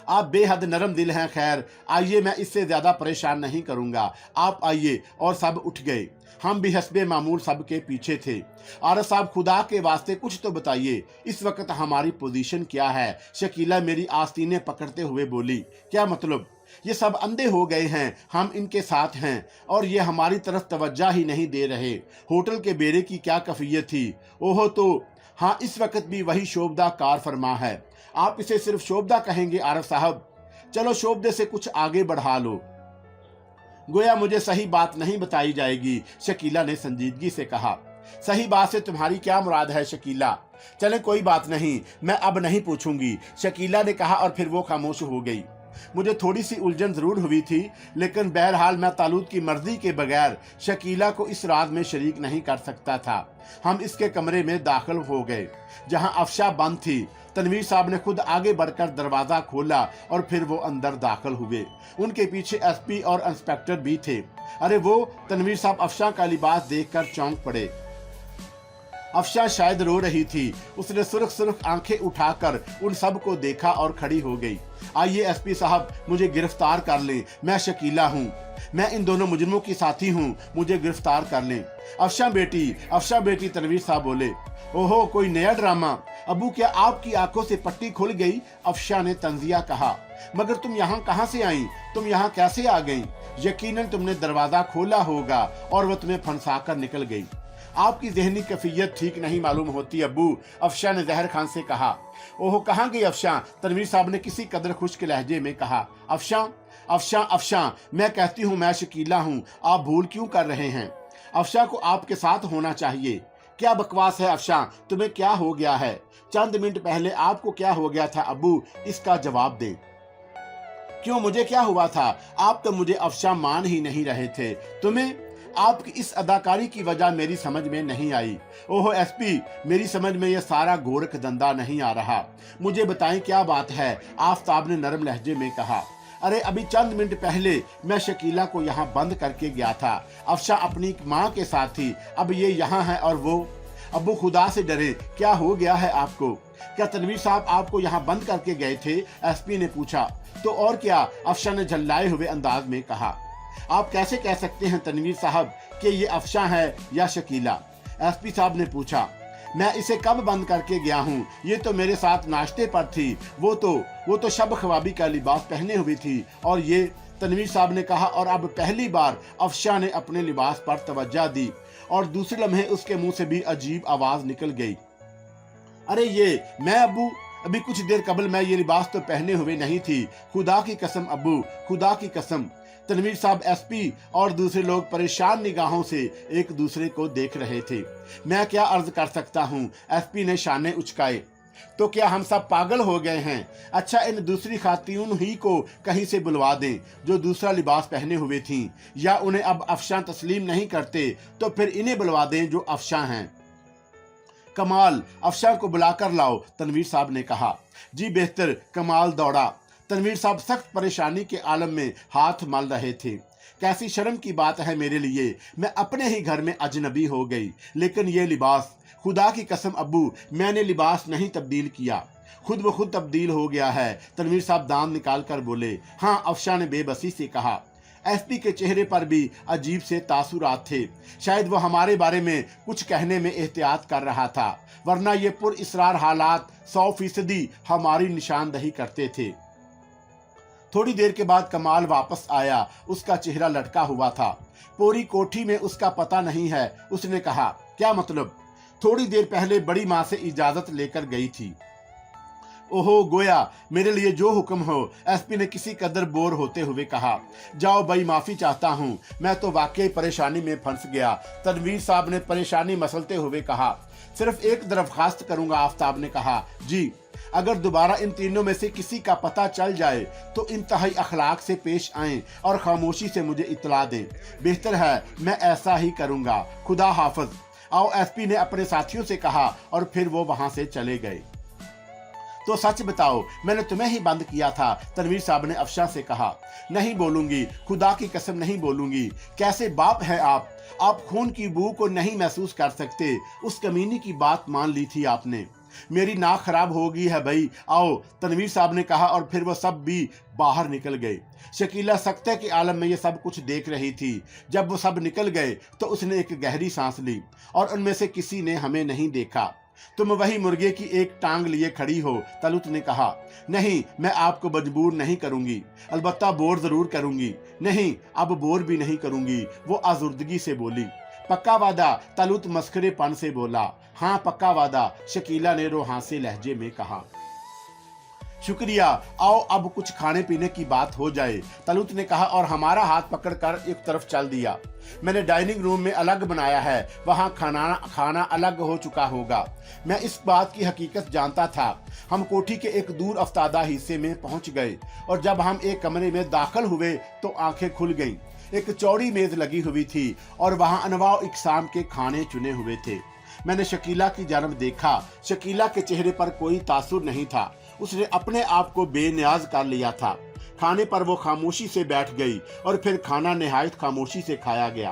आप बेहद नरम दिल हैं। खैर आइए, मैं इससे ज्यादा परेशान नहीं करूंगा, आप आइए। और सब उठ गए। हम भी हस्बे मामूल सबके पीछे थे। आरस साहब, खुदा के वास्ते कुछ तो बताइए, इस वक्त हमारी पोजीशन क्या है? शकीला मेरी आस्तीनें पकड़ते हुए बोली। क्या मतलब? ये सब अंधे हो गए हैं, हम इनके साथ हैं और ये हमारी तरफ तवज्जो ही नहीं दे रहे। होटल के बेरे की क्या कैफियत थी? ओहो, तो हाँ, इस वक्त भी वही शोभदा कार फरमा है। आप इसे सिर्फ शोभदा कहेंगे आरफ साहब? चलो शोभदे से कुछ आगे बढ़ा लो, गोया मुझे सही बात नहीं बताई जाएगी। शकीला ने संजीदगी से कहा। सही बात से तुम्हारी क्या मुराद है शकीला? चले कोई बात नहीं, मैं अब नहीं पूछूंगी, शकीला ने कहा और फिर वो खामोश हो गई। मुझे थोड़ी सी उलझन जरूर हुई थी, लेकिन बहरहाल मैं तालूत की मर्जी के बगैर शकीला को इस रात में शरीक नहीं कर सकता था। हम इसके कमरे में दाखिल हो गए जहां अफशा बंद थी। तनवीर साहब ने खुद आगे बढ़कर दरवाजा खोला और फिर वो अंदर दाखिल हुए। उनके पीछे एसपी और इंस्पेक्टर भी थे। अरे वो तनवीर साहब अफशा का लिबास देखकर चौंक पड़े। अफशा शायद रो रही थी। उसने सुर्ख सुर्ख आंखें उठाकर उन सब को देखा और खड़ी हो गई। आइए एसपी साहब, मुझे गिरफ्तार कर लें, मैं शकीला हूँ, मैं इन दोनों मुजरिमों की साथी हूँ, मुझे गिरफ्तार कर लें। अफशा बेटी, तनवीर साहब बोले। ओहो, कोई नया ड्रामा? अबू क्या आपकी आंखों से पट्टी खुल गई? अफशा ने तंजिया कहा। मगर तुम यहाँ कहाँ से आई? तुम यहाँ कैसे आ गई? यकीनन तुमने दरवाजा खोला होगा और वह तुम्हें फंसा कर निकल गई। आपकी जहनी कैफियत ठीक नहीं मालूम होती अब्बू, अफशा ने जहर खान से कहा। ओहो, कहाँ गई अफशा? तनवीर साहब ने किसी कदर खुश्क लहजे में कहा। अफशा, मैं कहती हूँ मैं शकीला हूँ, आप भूल क्यों कर रहे हैं? अफशा को आपके साथ होना चाहिए। क्या बकवास है अफशा, तुम्हें क्या हो गया है? चंद मिनट पहले आपको क्या हो गया था अब्बू, इसका जवाब दें। क्यों, मुझे क्या हुआ था? आप तो मुझे अफशा मान ही नहीं रहे थे। तुम्हें आपकी इस अदाकारी की वजह मेरी समझ में नहीं आई। ओहो एसपी, मेरी समझ में यह सारा गोरख धंधा नहीं आ रहा। मुझे बताएं क्या बात है? आफ्ताब ने नरम लहजे में कहा। अरे अभी चंद मिनट पहले मैं शकीला को यहाँ बंद करके गया था। अफशा अपनी माँ के साथ थी, अब ये यहाँ है और वो। अब्बू खुदा से डरे, क्या हो गया है आपको? क्या तनवीर साहब आपको यहाँ बंद करके गए थे? एसपी ने पूछा। तो और क्या, अफशा ने झल्लाए हुए अंदाज में कहा। आप कैसे कह सकते हैं तनवीर साहब कि ये अफशा है या शकीला? एसपी साहब ने पूछा। मैं इसे कब बंद करके गया हूँ? ये तो मेरे साथ नाश्ते पर थी। वो तो शब ख्वाबी का लिबास पहने हुई थी। और ये, तनवीर साहब ने कहा, और अब पहली बार अफशा ने अपने लिबास पर तवज्जो दी और दूसरे लम्हे उसके मुंह से भी अजीब आवाज निकल गई। अरे ये मैं अब्बू, अभी कुछ देर कबल मैं ये लिबास तो पहने हुए नहीं थी। खुदा की कसम अब्बू, खुदा की कसम। तनवीर साहब, एसपी और दूसरे लोग परेशान निगाहों से एक दूसरे को देख रहे थे। मैं क्या अर्ज कर सकता हूँ? एसपी ने शाने उचकाए। तो क्या हम सब पागल हो गए हैं? अच्छा, इन दूसरी खातून ही को कहीं से बुलवा दें जो दूसरा लिबास पहने हुए थीं, या उन्हें अब अफशा तस्लीम नहीं करते तो फिर इन्हें बुलवा दें जो अफशा हैं। कमाल, अफशा को बुलाकर लाओ, तनवीर साहब ने कहा। जी बेहतर। कमाल दौड़ा। तनवीर साहब सख्त परेशानी के आलम में हाथ मल रहे थे। कैसी शर्म की बात है मेरे लिए, मैं अपने ही घर में अजनबी हो गई। लेकिन ये लिबास, खुदा की कसम अब्बू, मैंने लिबास नहीं तब्दील किया, खुद ब खुद तब्दील हो गया है। तनवीर साहब दांत निकाल कर बोले। हाँ, अफशा ने बेबसी से कहा। एसपी के चेहरे पर भी अजीब से तासुरात थे। शायद वो हमारे बारे में कुछ कहने में एहतियात कर रहा था, वरना ये पुरइसरार हालात 100% हमारी निशानदही करते थे। थोड़ी देर के बाद कमाल वापस आया। उसका चेहरा लटका हुआ था। पूरी कोठी में उसका पता नहीं है। उसने कहा। क्या मतलब? थोड़ी देर पहले बड़ी माँ से इजाजत लेकर गई थी। ओहो गोया, मेरे लिए जो हुक्म हो, एसपी ने किसी कदर बोर होते हुए कहा। जाओ भाई, माफी चाहता हूँ, मैं तो वाकई परेशानी में फंस गया। तनवीर साहब ने परेशानी मसलते हुए कहा। सिर्फ एक दरख्वास्त करूंगा, आफ्ताब ने कहा। जी, अगर दोबारा इन तीनों में से किसी का पता चल जाए तो इंतहाई अखलाक से पेश आएं और खामोशी से मुझे इत्तला दें। बेहतर है, मैं ऐसा ही करूंगा। खुदा हाफिज। आओ, एसपी ने अपने साथियों से कहा और फिर वो वहां से चले गए। तो सच बताओ, मैंने तुम्हें ही बंद किया था, तनवीर साहब ने अफशा से कहा। नहीं बोलूंगी, खुदा की कसम नहीं बोलूंगी। कैसे बाप है आप खून की बू को नहीं महसूस कर सकते। उस कमीनी की बात मान ली थी आपने। मेरी नाक खराब हो गई है भाई। आओ, तनवीर साहब ने कहा और फिर वो सब भी बाहर निकल गए। शकीला सख्ते के आलम में ये सब कुछ देख रही थी। जब वो सब निकल गए तो उसने एक गहरी सांस ली और उनमें से किसी ने हमें नहीं देखा। तुम वही मुर्गे की एक टांग लिए खड़ी हो, तलुत ने कहा। नहीं, मैं आपको मजबूर नहीं करूंगी, अलबत्ता बोर जरूर करूंगी। नहीं, अब बोर भी नहीं करूंगी, वो आजुर्दगी से बोली। पक्का वादा, तलुत मस्खरेपन से बोला। हाँ पक्का वादा, शकीला ने रोहांसे लहजे में कहा। शुक्रिया, आओ अब कुछ खाने पीने की बात हो जाए, तलूत ने कहा और हमारा हाथ पकड़कर एक तरफ चल दिया। मैंने डाइनिंग रूम में अलग बनाया है, वहां खाना अलग हो चुका होगा। मैं इस बात की हकीकत जानता था। हम कोठी के एक दूर अफ्तादा हिस्से में पहुंच गए और जब हम एक कमरे में दाखिल हुए तो आंखें खुल गईं। एक चौड़ी मेज लगी हुई थी और वहां अनवाउ इकसाम के खाने चुने हुए थे। मैंने शकीला की जानब देखा। शकीला के चेहरे पर कोई तासुर नहीं था। उसने अपने आप को बेनियाज कर लिया था। खाने पर वो खामोशी से बैठ गई और फिर खाना निहायत खामोशी से खाया गया।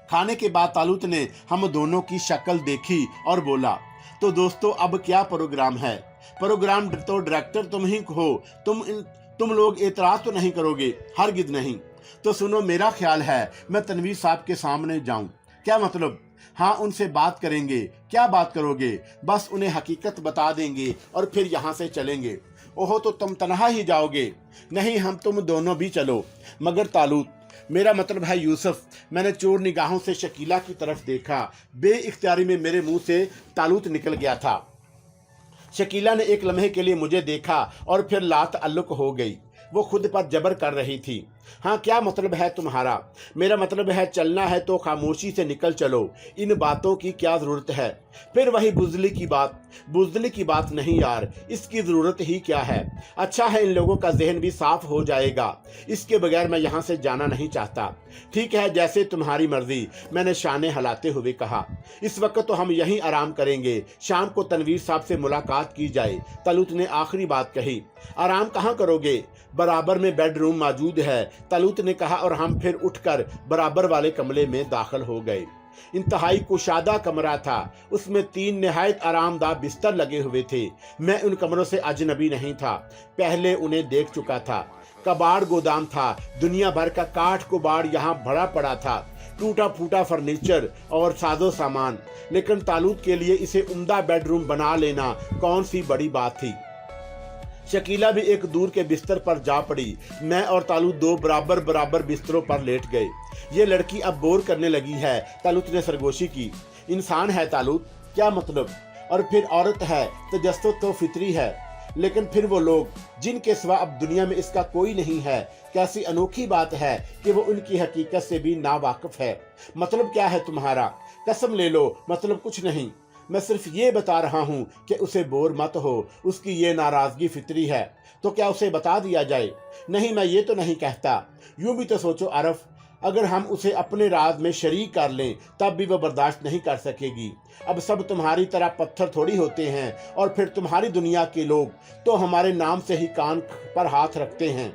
खाने के बाद तालूत ने हम दोनों की शक्ल देखी और बोला, तो दोस्तों अब क्या प्रोग्राम है? प्रोग्राम तो डायरेक्टर तुम ही हो। तुम लोग एतराज तो नहीं करोगे? हरगिज नहीं। तो सुनो, मेरा ख्याल है मैं तनवीर साहब के सामने जाऊं। क्या मतलब? हाँ, उनसे बात करेंगे। क्या बात करोगे? बस उन्हें हकीकत बता देंगे और फिर यहाँ से चलेंगे। ओहो, तो तुम तनहा ही जाओगे? नहीं, हम तुम दोनों भी चलो। मगर तालूत, मेरा मतलब है यूसुफ। मैंने चोर निगाहों से शकीला की तरफ देखा। बेइख्तियारी में मेरे मुंह से तालूत निकल गया था। शकीला ने एक लम्हे के लिए मुझे देखा और फिर लातअल्लुक हो गई। वो खुद पर जबर कर रही थी। हाँ, क्या मतलब है तुम्हारा? मेरा मतलब है चलना है तो खामोशी से निकल चलो। इन बातों की क्या जरूरत है? फिर वही बुज़दिली की बात नहीं यार, इसकी जरूरत ही क्या है? अच्छा है, इन लोगों का जहन भी साफ हो जाएगा। इसके बगैर मैं यहाँ से जाना नहीं चाहता। ठीक है, जैसे तुम्हारी मर्जी, मैंने शाने हिलाते हुए कहा। इस वक्त तो हम यहीं आराम करेंगे। शाम को तनवीर साहब से मुलाकात की जाए। तलूत ने आखिरी बात कही। आराम कहाँ करोगे? बराबर में बेडरूम मौजूद है, तलूत ने कहा और हम फिर उठकर बराबर वाले कमरे में दाखिल हो गए। इंतहाई कुशादा कमरा था। उसमें 3 निहायत आरामदाह बिस्तर लगे हुए थे। मैं उन कमरों से अजनबी नहीं था, पहले उन्हें देख चुका था। कबाड़ गोदाम था। दुनिया भर का काठ कुबाड़ यहाँ भरा पड़ा था। टूटा फूटा फर्नीचर और साजो सामान। लेकिन तालूत के लिए इसे उम्दा बेडरूम बना लेना कौन सी बड़ी बात थी। शकीला भी एक दूर के बिस्तर पर जा पड़ी। मैं और तालूत 2 बराबर बिस्तरों पर लेट गए। ये लड़की अब बोर करने लगी है, तालूत ने सरगोशी की। इंसान है तालूत, क्या मतलब? और फिर औरत है, तजस्सुस तो फितरी है। लेकिन फिर वो लोग जिनके सिवा अब दुनिया में इसका कोई नहीं है, कैसी अनोखी बात है कि वो उनकी हकीकत से भी नावाकिफ है। मतलब क्या है तुम्हारा? कसम ले लो, मतलब कुछ नहीं। मैं सिर्फ ये बता रहा हूँ कि उसे बोर मत हो। उसकी ये नाराजगी फितरी है, तो क्या उसे बता दिया जाए? नहीं, मैं ये तो नहीं कहता। यूं भी तो सोचो आरफ, अगर हम उसे अपने राज में शरीक कर लें तब भी वह बर्दाश्त नहीं कर सकेगी। अब सब तुम्हारी तरह पत्थर थोड़ी होते हैं। और फिर तुम्हारी दुनिया के लोग तो हमारे नाम से ही कान पर हाथ रखते हैं।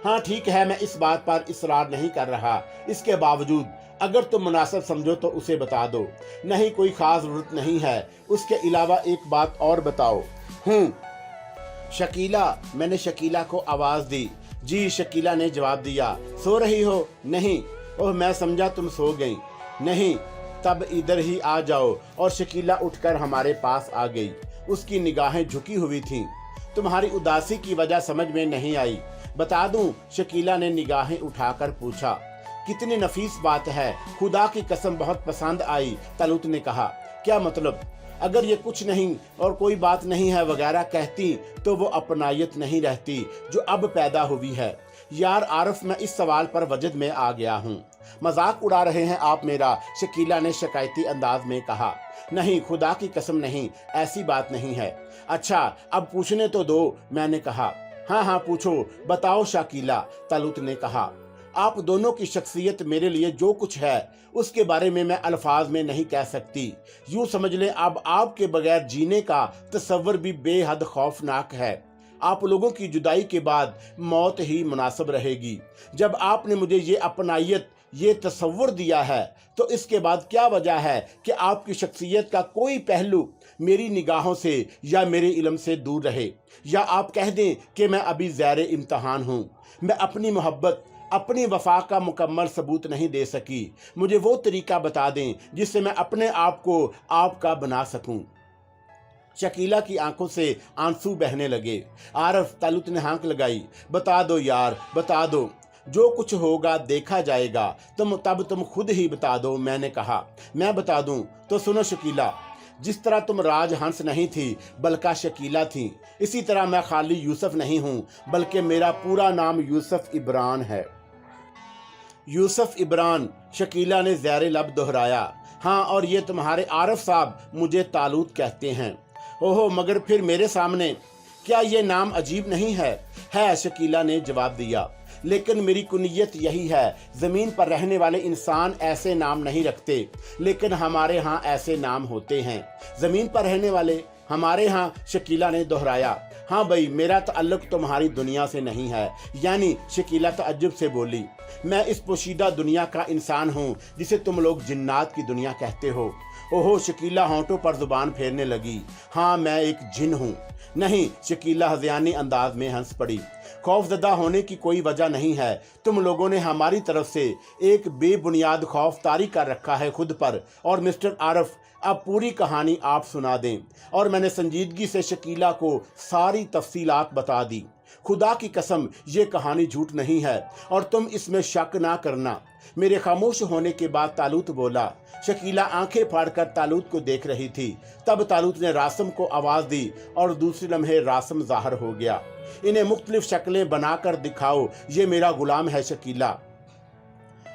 हाँ ठीक है, मैं इस बात पर इसरार नहीं कर रहा। इसके बावजूद अगर तुम मुनासिब समझो तो उसे बता दो। नहीं, कोई खास जरूरत नहीं है। उसके अलावा एक बात और बताओ। शकीला, मैंने शकीला को आवाज दी। जी, शकीला ने जवाब दिया। सो रही हो? नहीं। ओह, मैं समझा तुम सो गई। नहीं, तब इधर ही आ जाओ। और शकीला उठकर हमारे पास आ गई। उसकी निगाहें झुकी हुई थीं। तुम्हारी उदासी की वजह समझ में नहीं आई। बता दूं? शकीला ने निगाहें उठाकर पूछा। कितनी नफीस बात है, खुदा की कसम बहुत पसंद आई, तालूत ने कहा। क्या मतलब? अगर ये कुछ नहीं और कोई बात नहीं है वगैरह कहती तो वो अपनायत नहीं रहती जो अब पैदा हुई है। यार आरफ, मैं इस सवाल पर वजद में आ गया हूँ। मजाक उड़ा रहे हैं आप मेरा, शकीला ने शिकायती अंदाज में कहा। नहीं, खुदा की कसम नहीं, ऐसी बात नहीं है। अच्छा, अब पूछने तो दो, मैंने कहा। हाँ पूछो, बताओ शकीला, तालूत ने कहा। आप दोनों की शख्सियत मेरे लिए जो कुछ है उसके बारे में मैं अल्फाज में नहीं कह सकती। यूं समझ लें, अब आपके बगैर जीने का तस्वर भी बेहद खौफनाक है। आप लोगों की जुदाई के बाद मौत ही मुनासिब रहेगी। जब आपने मुझे ये अपनायत, ये तस्वर दिया है तो इसके बाद क्या वजह है कि आपकी शख्सियत का कोई पहलू मेरी निगाहों से या मेरे इल्म से दूर रहे, या आप कह दें कि मैं अभी ज़ैरे इम्तहान हूँ। मैं अपनी मोहब्बत, अपनी वफा का मुकम्मल सबूत नहीं दे सकी। मुझे वो तरीका बता दें जिससे मैं अपने आप को आपका बना सकूं। शकीला की आंखों से आंसू बहने लगे। आरफ, तालूत ने हाँक लगाई। बता दो यार, बता दो। जो कुछ होगा देखा जाएगा। तुम खुद ही बता दो, मैंने कहा। मैं बता दूं? तो सुनो शकीला, जिस तरह तुम राजहंस नहीं थी बल्कि शकीला थी, इसी तरह मैं खाली यूसुफ नहीं हूँ बल्कि मेरा पूरा नाम यूसुफ इब्रान है। यूसुफ इब्रान, शकीला ने ज़ैर लब दोहराया। हाँ, और ये तुम्हारे आरफ साहब मुझे तालूत कहते हैं। ओहो, मगर फिर मेरे सामने क्या ये नाम अजीब नहीं है, शकीला ने जवाब दिया। लेकिन मेरी कुनियत यही है। ज़मीन पर रहने वाले इंसान ऐसे नाम नहीं रखते, लेकिन हमारे यहाँ ऐसे नाम होते हैं। ज़मीन पर रहने वाले हमारे यहाँ, शकीला ने दोहराया। हाँ भाई, मेरा ताल्लुक तुम्हारी दुनिया से नहीं है। यानी शकीला तअज्जुब से बोली, मैं इस पोशीदा दुनिया का इंसान हूँ जिसे तुम लोग जिन्नात की दुनिया कहते हो। ओहो, शकीला होंठों पर जुबान फेरने लगी। हाँ, मैं एक जिन हूँ। नहीं, शकीला हज़यानी अंदाज में हंस पड़ी। खौफजदा होने की कोई वजह नहीं है। तुम लोगों ने हमारी तरफ से एक बेबुनियाद खौफ तारी कर रखा है खुद पर। और मिस्टर आरफ, अब पूरी कहानी आप सुना दें। और मैंने संजीदगी से शकीला को सारी तफसीलात बता दी। खुदा की कसम, ये कहानी झूठ नहीं है और तुम इसमें शक ना करना। मेरे खामोश होने के बाद तालूत बोला। शकीला आंखें फाड़कर तालूत को देख रही थी। तब तालूत ने रासम को आवाज दी और दूसरे लम्हे रासम जाहिर हो गया। इन्हें मुख्तलिफ शक्लें बनाकर दिखाओ, ये मेरा गुलाम है शकीला।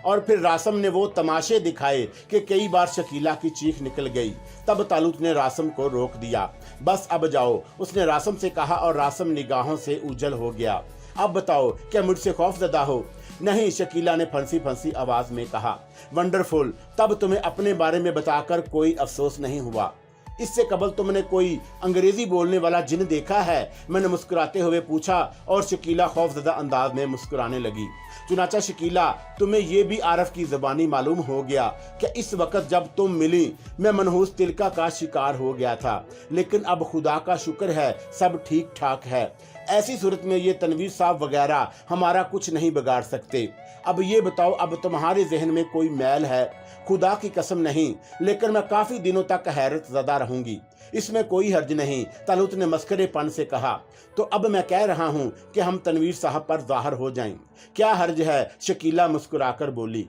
और फिर रासम ने वो तमाशे दिखाए कि कई बार शकीला की चीख निकल गई। तब तालूत ने रासम को रोक दिया। बस अब जाओ, उसने रासम से कहा और रासम निगाहों से उजल हो गया। अब बताओ, क्या मुझसे खौफजदा हो? नहीं, शकीला ने फंसी फंसी आवाज में कहा। वंडरफुल, तब तुम्हें अपने बारे में बताकर कोई अफसोस नहीं हुआ। इससे कबल तुमने कोई अंग्रेजी बोलने वाला जिन देखा है? मैंने मुस्कुराते हुए पूछा और शकीला खौफजदा अंदाज में मुस्कुराने लगी। चुनाचा शकीला, तुम्हें यह भी आरफ की ज़बानी मालूम हो गया कि इस वक्त जब तुम मिली मैं मनहूस तिलका का शिकार हो गया था, लेकिन अब खुदा का शुक्र है सब ठीक ठाक है। ऐसी सूरत में ये तनवीर साहब वगैरह हमारा कुछ नहीं बिगाड़ सकते। अब ये बताओ, अब तुम्हारे जहन में कोई मैल है? खुदा की कसम नहीं, लेकिन मैं काफी दिनों तक हैरत ज़दा रहूंगी। इसमें कोई हर्ज नहीं, तालूत ने मस्करेपन से कहा। तो अब मैं कह रहा हूं कि हम तनवीर साहब पर ज़ाहिर हो जाएं। क्या हर्ज है? शकीला मुस्कुराकर बोली।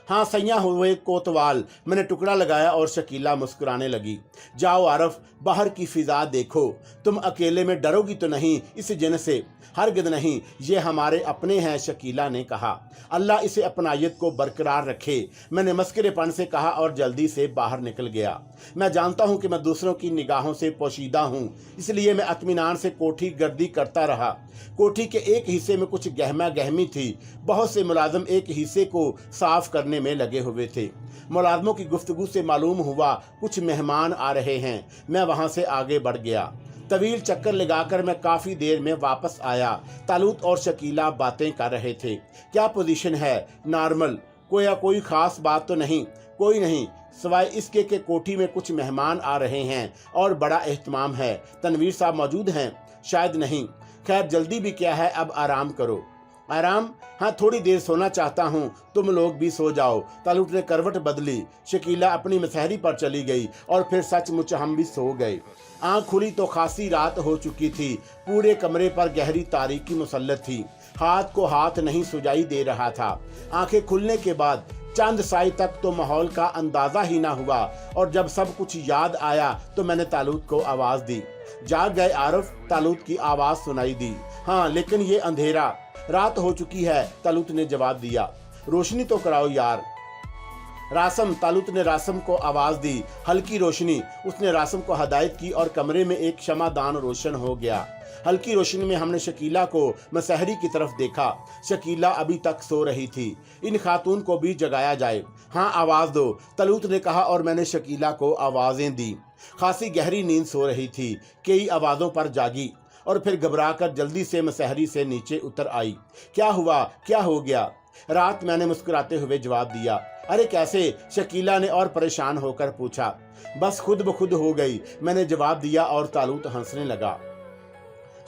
हाँ, सैया हुए कोतवाल, मैंने टुकड़ा लगाया और शकीला मुस्कुराने लगी। जाओ आरफ, बाहर की फिजा देखो। तुम अकेले में डरोगी तो नहीं इस जिन से? हरगिज़ नहीं, ये हमारे अपने हैं, शकीला ने कहा। अल्लाह इसे अपनायत को बरकरार रखे, मैंने मस्करेपन से कहा और जल्दी से बाहर निकल गया। मैं जानता हूँ कि मैं दूसरों की निगाहों से पोशीदा हूँ, इसलिए मैं इत्मीनान से कोठी गर्दी करता रहा। कोठी के एक हिस्से में कुछ गहमा गहमी थी। बहुत से मुलाजिम एक हिस्से को साफ करने में लगे हुए थे। मुलाजिमों की गुफ्तगू से मालूम हुआ कुछ मेहमान आ रहे हैं। मैं वहां से आगे बढ़ गया। तवील चक्कर लगाकर मैं काफ़ी देर में वापस आया। तालूत और शकीला बातें कर रहे थे। क्या पोजीशन है? नॉर्मल। कोई ख़ास बात तो नहीं? कोई नहीं, सिवाय इसके कि कोठी में कुछ मेहमान आ रहे हैं और बड़ा एहतमाम है। तनवीर साहब मौजूद हैं? शायद नहीं। खैर, जल्दी भी क्या है, अब आराम करो। आराम? हाँ, थोड़ी देर सोना चाहता हूँ, तुम लोग भी सो जाओ। तालूत ने करवट बदली। शकीला अपनी मसहरी पर चली गई और फिर सचमुच हम भी सो गए। आँख खुली तो खासी रात हो चुकी थी। पूरे कमरे पर गहरी तारीकी मुसल्लत थी। हाथ को हाथ नहीं सुजाई दे रहा था। आंखें खुलने के बाद चंद साई तक तो माहौल का अंदाजा ही ना हुआ और जब सब कुछ याद आया तो मैंने तालूत को आवाज दी। जाग गए आरफ? तालूत की आवाज सुनाई दी। हाँ, लेकिन ये अंधेरा, रात हो चुकी है, तालूत ने जवाब दिया। रोशनी तो कराओ यार। रासम, तालूत ने रासम को आवाज दी। हल्की रोशनी। उसने रासम को हदायत की और कमरे में एक शमादान रोशन हो गया। हल्की रोशनी में हमने शकीला को मसहरी की तरफ देखा। शकीला अभी तक सो रही थी। इन खातून को भी जगाया जाए। हाँ, आवाज दो, तालूत ने कहा और मैंने शकीला को आवाजें दी। खासी गहरी नींद सो रही थी। कई आवाजों पर जागी और फिर घबराकर जल्दी से मसहरी से नीचे उतर आई। क्या हुआ? क्या हो गया? रात, मैंने मुस्कुराते हुए जवाब दिया। अरे कैसे? शकीला ने और परेशान होकर पूछा। बस खुद ब खुद हो गई, मैंने जवाब दिया और तालूत हंसने लगा।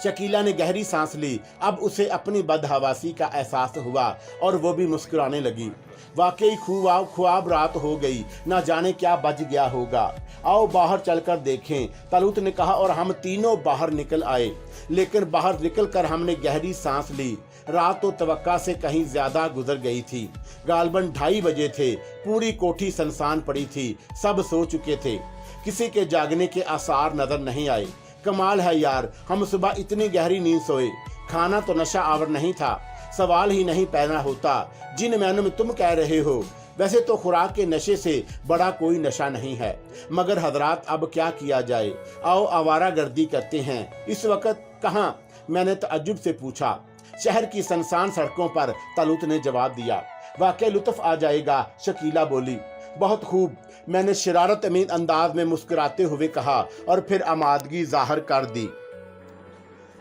शकीला ने गहरी सांस ली। अब उसे अपनी बदहवासी का एहसास हुआ और वो भी मुस्कुराने लगी। वाकई ख्वाब रात हो गई, ना जाने क्या बज गया होगा। आओ बाहर चलकर देखें, तालूत ने कहा और हम तीनों बाहर निकल आए। लेकिन बाहर निकलकर हमने गहरी सांस ली। रात तो तवक्का से कहीं ज्यादा गुजर गई थी। गालबन 2:30 बजे थे। पूरी कोठी सुनसान पड़ी थी। सब सो चुके थे। किसी के जागने के आसार नजर नहीं आए। कमाल है यार, हम सुबह इतनी गहरी नींद सोए, खाना तो नशा आवर नहीं था, सवाल ही नहीं पैदा होता जिन मैनों में तुम कह रहे हो। वैसे तो खुराक के नशे से बड़ा कोई नशा नहीं है, मगर हजरात अब क्या किया जाए, आओ आवारागर्दी करते हैं। इस वक्त कहाँ? मैंने तअज्जुब से पूछा। शहर की सुनसान सड़कों पर, तालूत ने जवाब दिया। वाकई लुत्फ आ जाएगा, शकीला बोली। बहुत खूब, मैंने शरारत अमीन अंदाज में मुस्कुराते हुए कहा और फिर आमादगी जाहिर कर दी।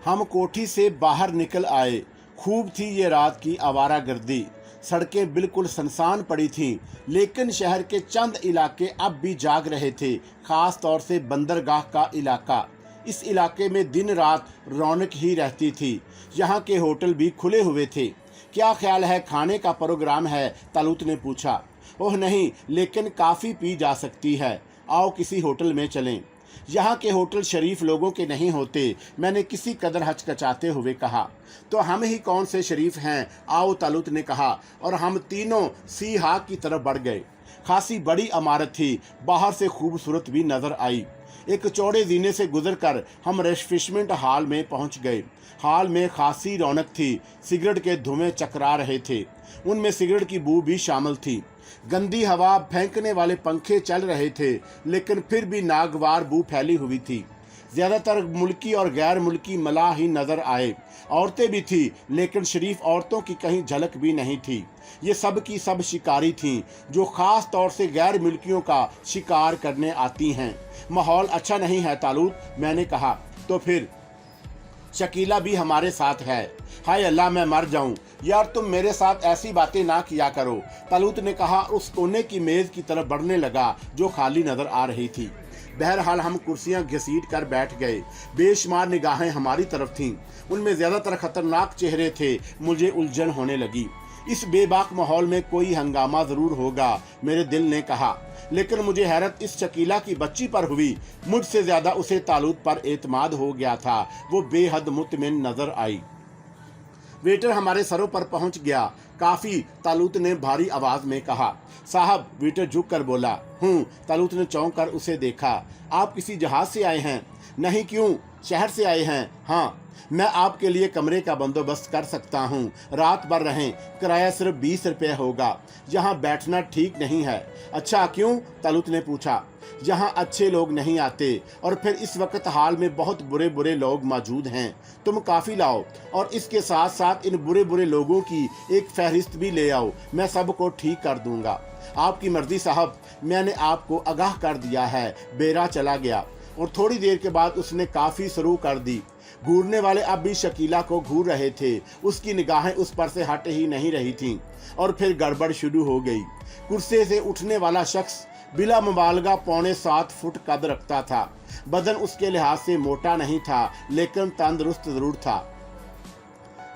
हम कोठी से बाहर निकल आए। खूब थी ये रात की आवारागर्दी। सड़कें बिल्कुल सुनसान पड़ी थीं, लेकिन शहर के चंद इलाके अब भी जाग रहे थे, खास तौर से बंदरगाह का इलाका। इस इलाके में दिन रात रौनक ही रहती थी। यहाँ के होटल भी खुले हुए थे। क्या ख्याल है, खाने का प्रोग्राम है? तालूत ने पूछा। ओह नहीं, लेकिन काफ़ी पी जा सकती है, आओ किसी होटल में चलें। यहाँ के होटल शरीफ लोगों के नहीं होते, मैंने किसी कदर हचकचाते हुए कहा। तो हम ही कौन से शरीफ हैं, आओ, तालूत ने कहा, और हम तीनों सीहा की तरफ बढ़ गए। खासी बड़ी इमारत थी, बाहर से खूबसूरत भी नजर आई। एक चौड़े जीने से गुजरकर हम रिफ्रेशमेंट हॉल में पहुंच गए। हॉल में खासी रौनक थी, सिगरेट के धुएं चकरा रहे थे, उनमें सिगरेट की बू भी शामिल थी। गंदी हवा फेंकने वाले पंखे चल रहे थे, लेकिन फिर भी नागवार बू फैली हुई थी। ज्यादातर मुल्की और गैर मुल्की मलाह ही नजर आए। औरतें भी थी, लेकिन शरीफ औरतों की कहीं झलक भी नहीं थी। ये सब की सब शिकारी थीं, जो खास तौर से गैर मुल्कियों का शिकार करने आती हैं। माहौल अच्छा नहीं है तालूत, मैंने कहा। तो फिर शकीला भी हमारे साथ है। हाय अल्लाह, मैं मर जाऊं यार, तुम मेरे साथ ऐसी बातें ना किया करो, तालूत ने कहा। उस कोने की मेज की तरफ बढ़ने लगा जो खाली नजर आ रही थी। बहरहाल हम कुर्सियां घसीट कर बैठ गए। बेशुमार निगाहें हमारी तरफ थीं, उनमें ज्यादातर खतरनाक चेहरे थे। मुझे उलझन होने लगी। इस बेबाक माहौल में कोई हंगामा जरूर होगा, मेरे दिल ने कहा, लेकिन मुझे हैरत इस शकीला की बच्ची पर हुई। मुझसे ज्यादा उसे तालूत पर एतमाद हो गया था। वो बेहद मुतमिन नजर आई। वेटर हमारे सरों पर पहुंच गया। काफी, तालूत ने भारी आवाज में कहा। साहब, वेटर झुक कर बोला। तालूत ने चौंक कर उसे देखा। आप किसी जहाज से आए हैं? नहीं, क्यों? शहर से आए हैं। हाँ, मैं आपके लिए कमरे का बंदोबस्त कर सकता हूँ, रात भर रहें, किराया सिर्फ 20 रुपये होगा। यहाँ बैठना ठीक नहीं है। अच्छा, क्यों? तालूत ने पूछा। यहाँ अच्छे लोग नहीं आते, और फिर इस वक्त हाल में बहुत बुरे बुरे लोग मौजूद हैं। तुम काफ़ी लाओ, और इसके साथ साथ इन बुरे बुरे लोगों की एक फहरिस्त भी ले आओ, मैं सबको ठीक कर दूंगा। आपकी मर्जी साहब, मैंने आपको आगाह कर दिया है। बेरा चला गया और थोड़ी देर के बाद उसने काफ़ी शुरू कर दी। घूरने वाले अब भी शकीला को घूर रहे थे। उसकी निगाहें उस पर से हट ही नहीं रही थीं। और फिर गड़बड़ शुरू हो गई। कुर्सी से उठने वाला शख्स बिला मुबालगा 6.25 फुट कद रखता था। बदन उसके लिहाज से मोटा नहीं था, लेकिन तंदुरुस्त जरूर था।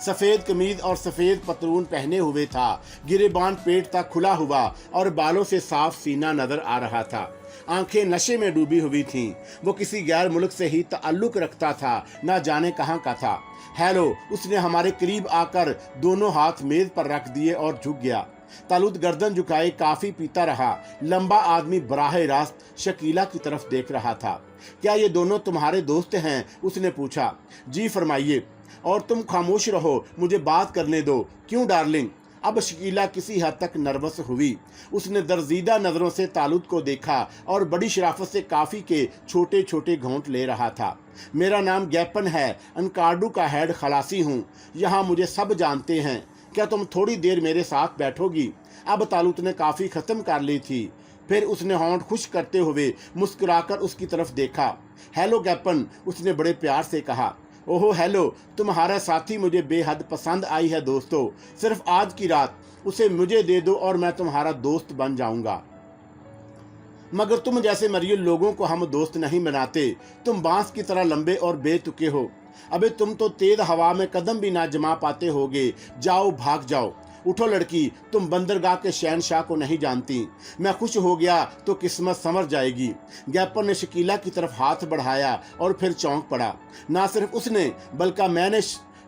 सफेद कमीज और सफेद पतलून पहने हुए था। गिरेबान पेट तक खुला हुआ और बालों से साफ सीना नजर आ रहा था। आंखें नशे में डूबी हुई थीं। वो किसी गैर मुल्क से ही ताल्लुक रखता था, ना जाने कहाँ का था। हेलो, उसने हमारे करीब आकर दोनों हाथ मेज पर रख दिए और झुक गया। तालूत गर्दन झुकाए काफी पीता रहा। लंबा आदमी बराह रास्त शकीला की तरफ देख रहा था। क्या ये दोनों तुम्हारे दोस्त हैं? उसने पूछा। जी फरमाइए। और तुम खामोश रहो, मुझे बात करने दो। क्यों डार्लिंग? अब शकीला किसी हद तक नर्वस हुई। उसने दर्जीदा नजरों से तालूत को देखा और बड़ी शराफत से काफी के छोटे छोटे घोंट ले रहा था। मेरा नाम गैपन है, अनकार्डू का हेड खलासी हूँ। यहाँ मुझे सब जानते हैं। क्या तुम थोड़ी देर मेरे साथ बैठोगी? अब तालूत ने काफी खत्म कर ली थी। फिर उसने होंठ खुश करते हुए मुस्कुराकर उसकी तरफ देखा। हेलो गैपन, उसने बड़े प्यार से कहा। ओहो हेलो, तुम्हारा साथी मुझे बेहद पसंद आई है दोस्तों। सिर्फ आज की रात उसे मुझे दे दो और मैं तुम्हारा दोस्त बन जाऊंगा। मगर तुम जैसे मरियल लोगों को हम दोस्त नहीं बनाते। तुम बांस की तरह लंबे और बेतुके हो। अबे तुम तो तेज हवा में कदम भी ना जमा पाते होगे। जाओ, भाग जाओ। उठो लड़की, तुम बंदरगाह के शहनशाह को नहीं जानती। मैं खुश हो गया तो किस्मत संवर जाएगी। गैपर ने शकीला की तरफ हाथ बढ़ाया और फिर चौंक पड़ा। ना सिर्फ उसने बल्कि मैंने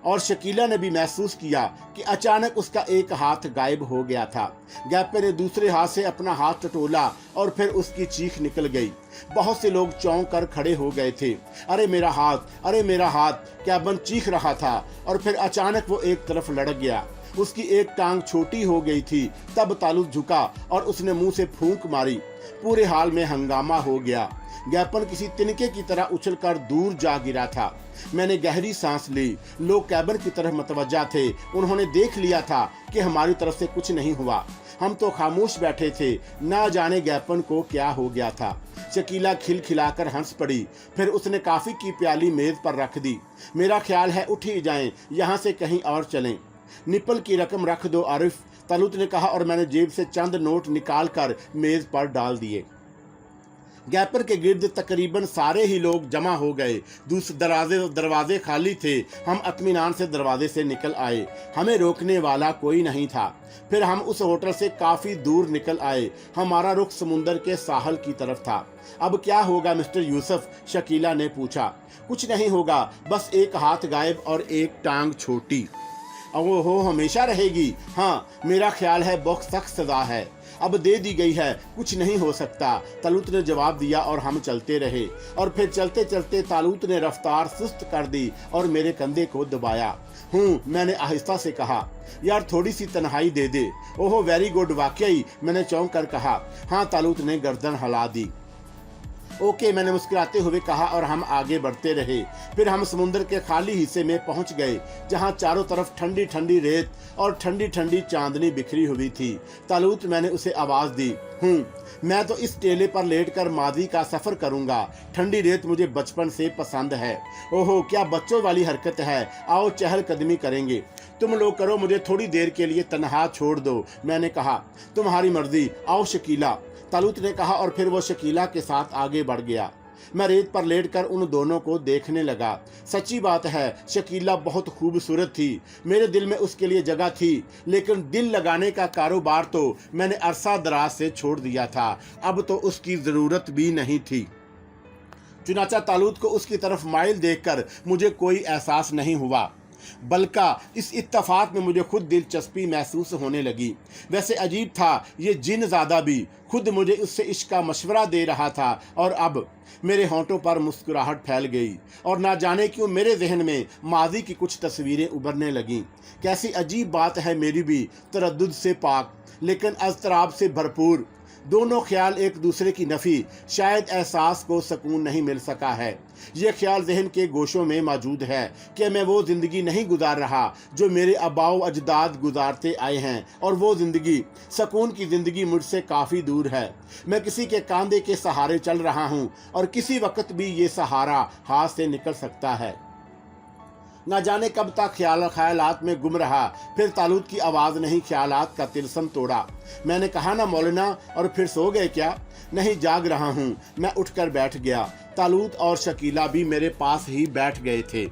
और शकीला ने भी महसूस किया कि अचानक उसका एक हाथ गायब हो गया था। गैपर ने दूसरे हाथ से अपना हाथ टटोला और फिर उसकी चीख निकल गई। बहुत से लोग चौंक कर खड़े हो गए थे। अरे मेरा हाथ, अरे मेरा हाथ, कैबन चीख रहा था और फिर अचानक वो एक तरफ लड़क गया। उसकी एक टांग छोटी हो गई थी। तब तालुत झुका और उसने मुंह से फूंक मारी। पूरे हाल में हंगामा हो गया। गैपन किसी तिनके की तरह उछलकर दूर जा गिरा था। मैंने गहरी सांस ली। लोग कैबन की तरफ मतवज्जा थे। उन्होंने देख लिया था कि हमारी तरफ से कुछ नहीं हुआ। हम तो खामोश बैठे थे। ना जाने गैपन को क्या हो गया था। शकीला खिलखिलाकर हंस पड़ी। फिर उसने कॉफी की प्याली मेज पर रख दी। मेरा ख्याल है उठ ही जाएं, यहाँ से कहीं और चलें। निपल की रकम रख दो आरिफ, तालुत ने कहा और मैंने जेब से चंद नोट निकाल कर मेज पर डाल दिए। गैपर के गिर्द तकरीबन सारे ही लोग जमा हो गए। दूसरे दरवाजे खाली थे। हम इत्मीनान से दरवाजे से निकल आए। हमें रोकने वाला कोई नहीं था। फिर हम उस होटल से काफी दूर निकल आए। हमारा रुख समुंदर के साहल की तरफ था। अब क्या होगा मिस्टर यूसुफ, शकीला ने पूछा। कुछ नहीं होगा, बस एक हाथ गायब और एक टांग छोटी। वो हमेशा रहेगी। हाँ, मेरा ख्याल है बहुत सख्त सजा है, अब दे दी गई है, कुछ नहीं हो सकता, तालुत ने जवाब दिया और हम चलते रहे। और फिर चलते चलते तालुत ने रफ्तार सुस्त कर दी और मेरे कंधे को दबाया। मैंने आहिस्ता से कहा। यार थोड़ी सी तन्हाई दे दे। ओहो वेरी गुड, वाकई, मैंने चौंक कर कहा। हाँ, तालुत ने गर्दन हिला दी। ओके, मैंने मुस्कुराते हुए कहा और हम आगे बढ़ते रहे। फिर हम समुद्र के खाली हिस्से में पहुंच गए, जहां चारों तरफ ठंडी ठंडी रेत और ठंडी ठंडी चांदनी बिखरी हुई थी। तालुत, मैंने उसे आवाज दी। मैं तो इस टेले पर लेटकर मादी का सफर करूंगा। ठंडी रेत मुझे बचपन से पसंद है। ओहो, क्या बच्चों वाली हरकत है। आओ चहलकदमी करेंगे। तुम लोग करो, मुझे थोड़ी देर के लिए तन्हा छोड़ दो, मैंने कहा। तुम्हारी मर्जी, आओ शकीला, तालुत ने कहा और फिर वो शकीला के साथ आगे बढ़ गया। मैं रेत पर लेटकर उन दोनों को देखने लगा। सच्ची बात है, शकीला बहुत खूबसूरत थी। मेरे दिल में उसके लिए जगह थी, लेकिन दिल लगाने का कारोबार तो मैंने अरसा दराज से छोड़ दिया था। अब तो उसकी जरूरत भी नहीं थी। चुनाचा तालुत को उसकी तरफ माइल देखकर मुझे कोई एहसास नहीं हुआ, बल्कि इस इत्तफाक में मुझे खुद दिलचस्पी महसूस होने लगी। वैसे अजीब था, ये जिनज़ादा भी खुद मुझे उससे इश्क का मशवरा दे रहा था और अब मेरे होंठों पर मुस्कुराहट फैल गई और ना जाने क्यों मेरे जहन में माजी की कुछ तस्वीरें उभरने लगीं। कैसी अजीब बात है, मेरी भी तरद्दुद से पाक लेकिन अज़तराब से भरपूर दोनों ख्याल एक दूसरे की नफ़ी। शायद एहसास को सुकून नहीं मिल सका है। ये ख्याल जहन के गोशों में मौजूद है कि मैं वो ज़िंदगी नहीं गुजार रहा जो मेरे आबाओ अजदाद गुजारते आए हैं, और वो ज़िंदगी, सुकून की ज़िंदगी, मुझसे काफ़ी दूर है। मैं किसी के कांधे के सहारे चल रहा हूँ और किसी वक्त भी ये सहारा हाथ से निकल सकता है। न जाने कब तक ख्यालात में गुम रहा। फिर तालुत की आवाज़ नहीं, ख्यालात का तिलस्म तोड़ा। मैंने कहा, ना मौलाना, और फिर सो गए क्या? नहीं, जाग रहा हूँ। मैं उठकर बैठ गया। तालुत और शकीला भी मेरे पास ही बैठ गए थे।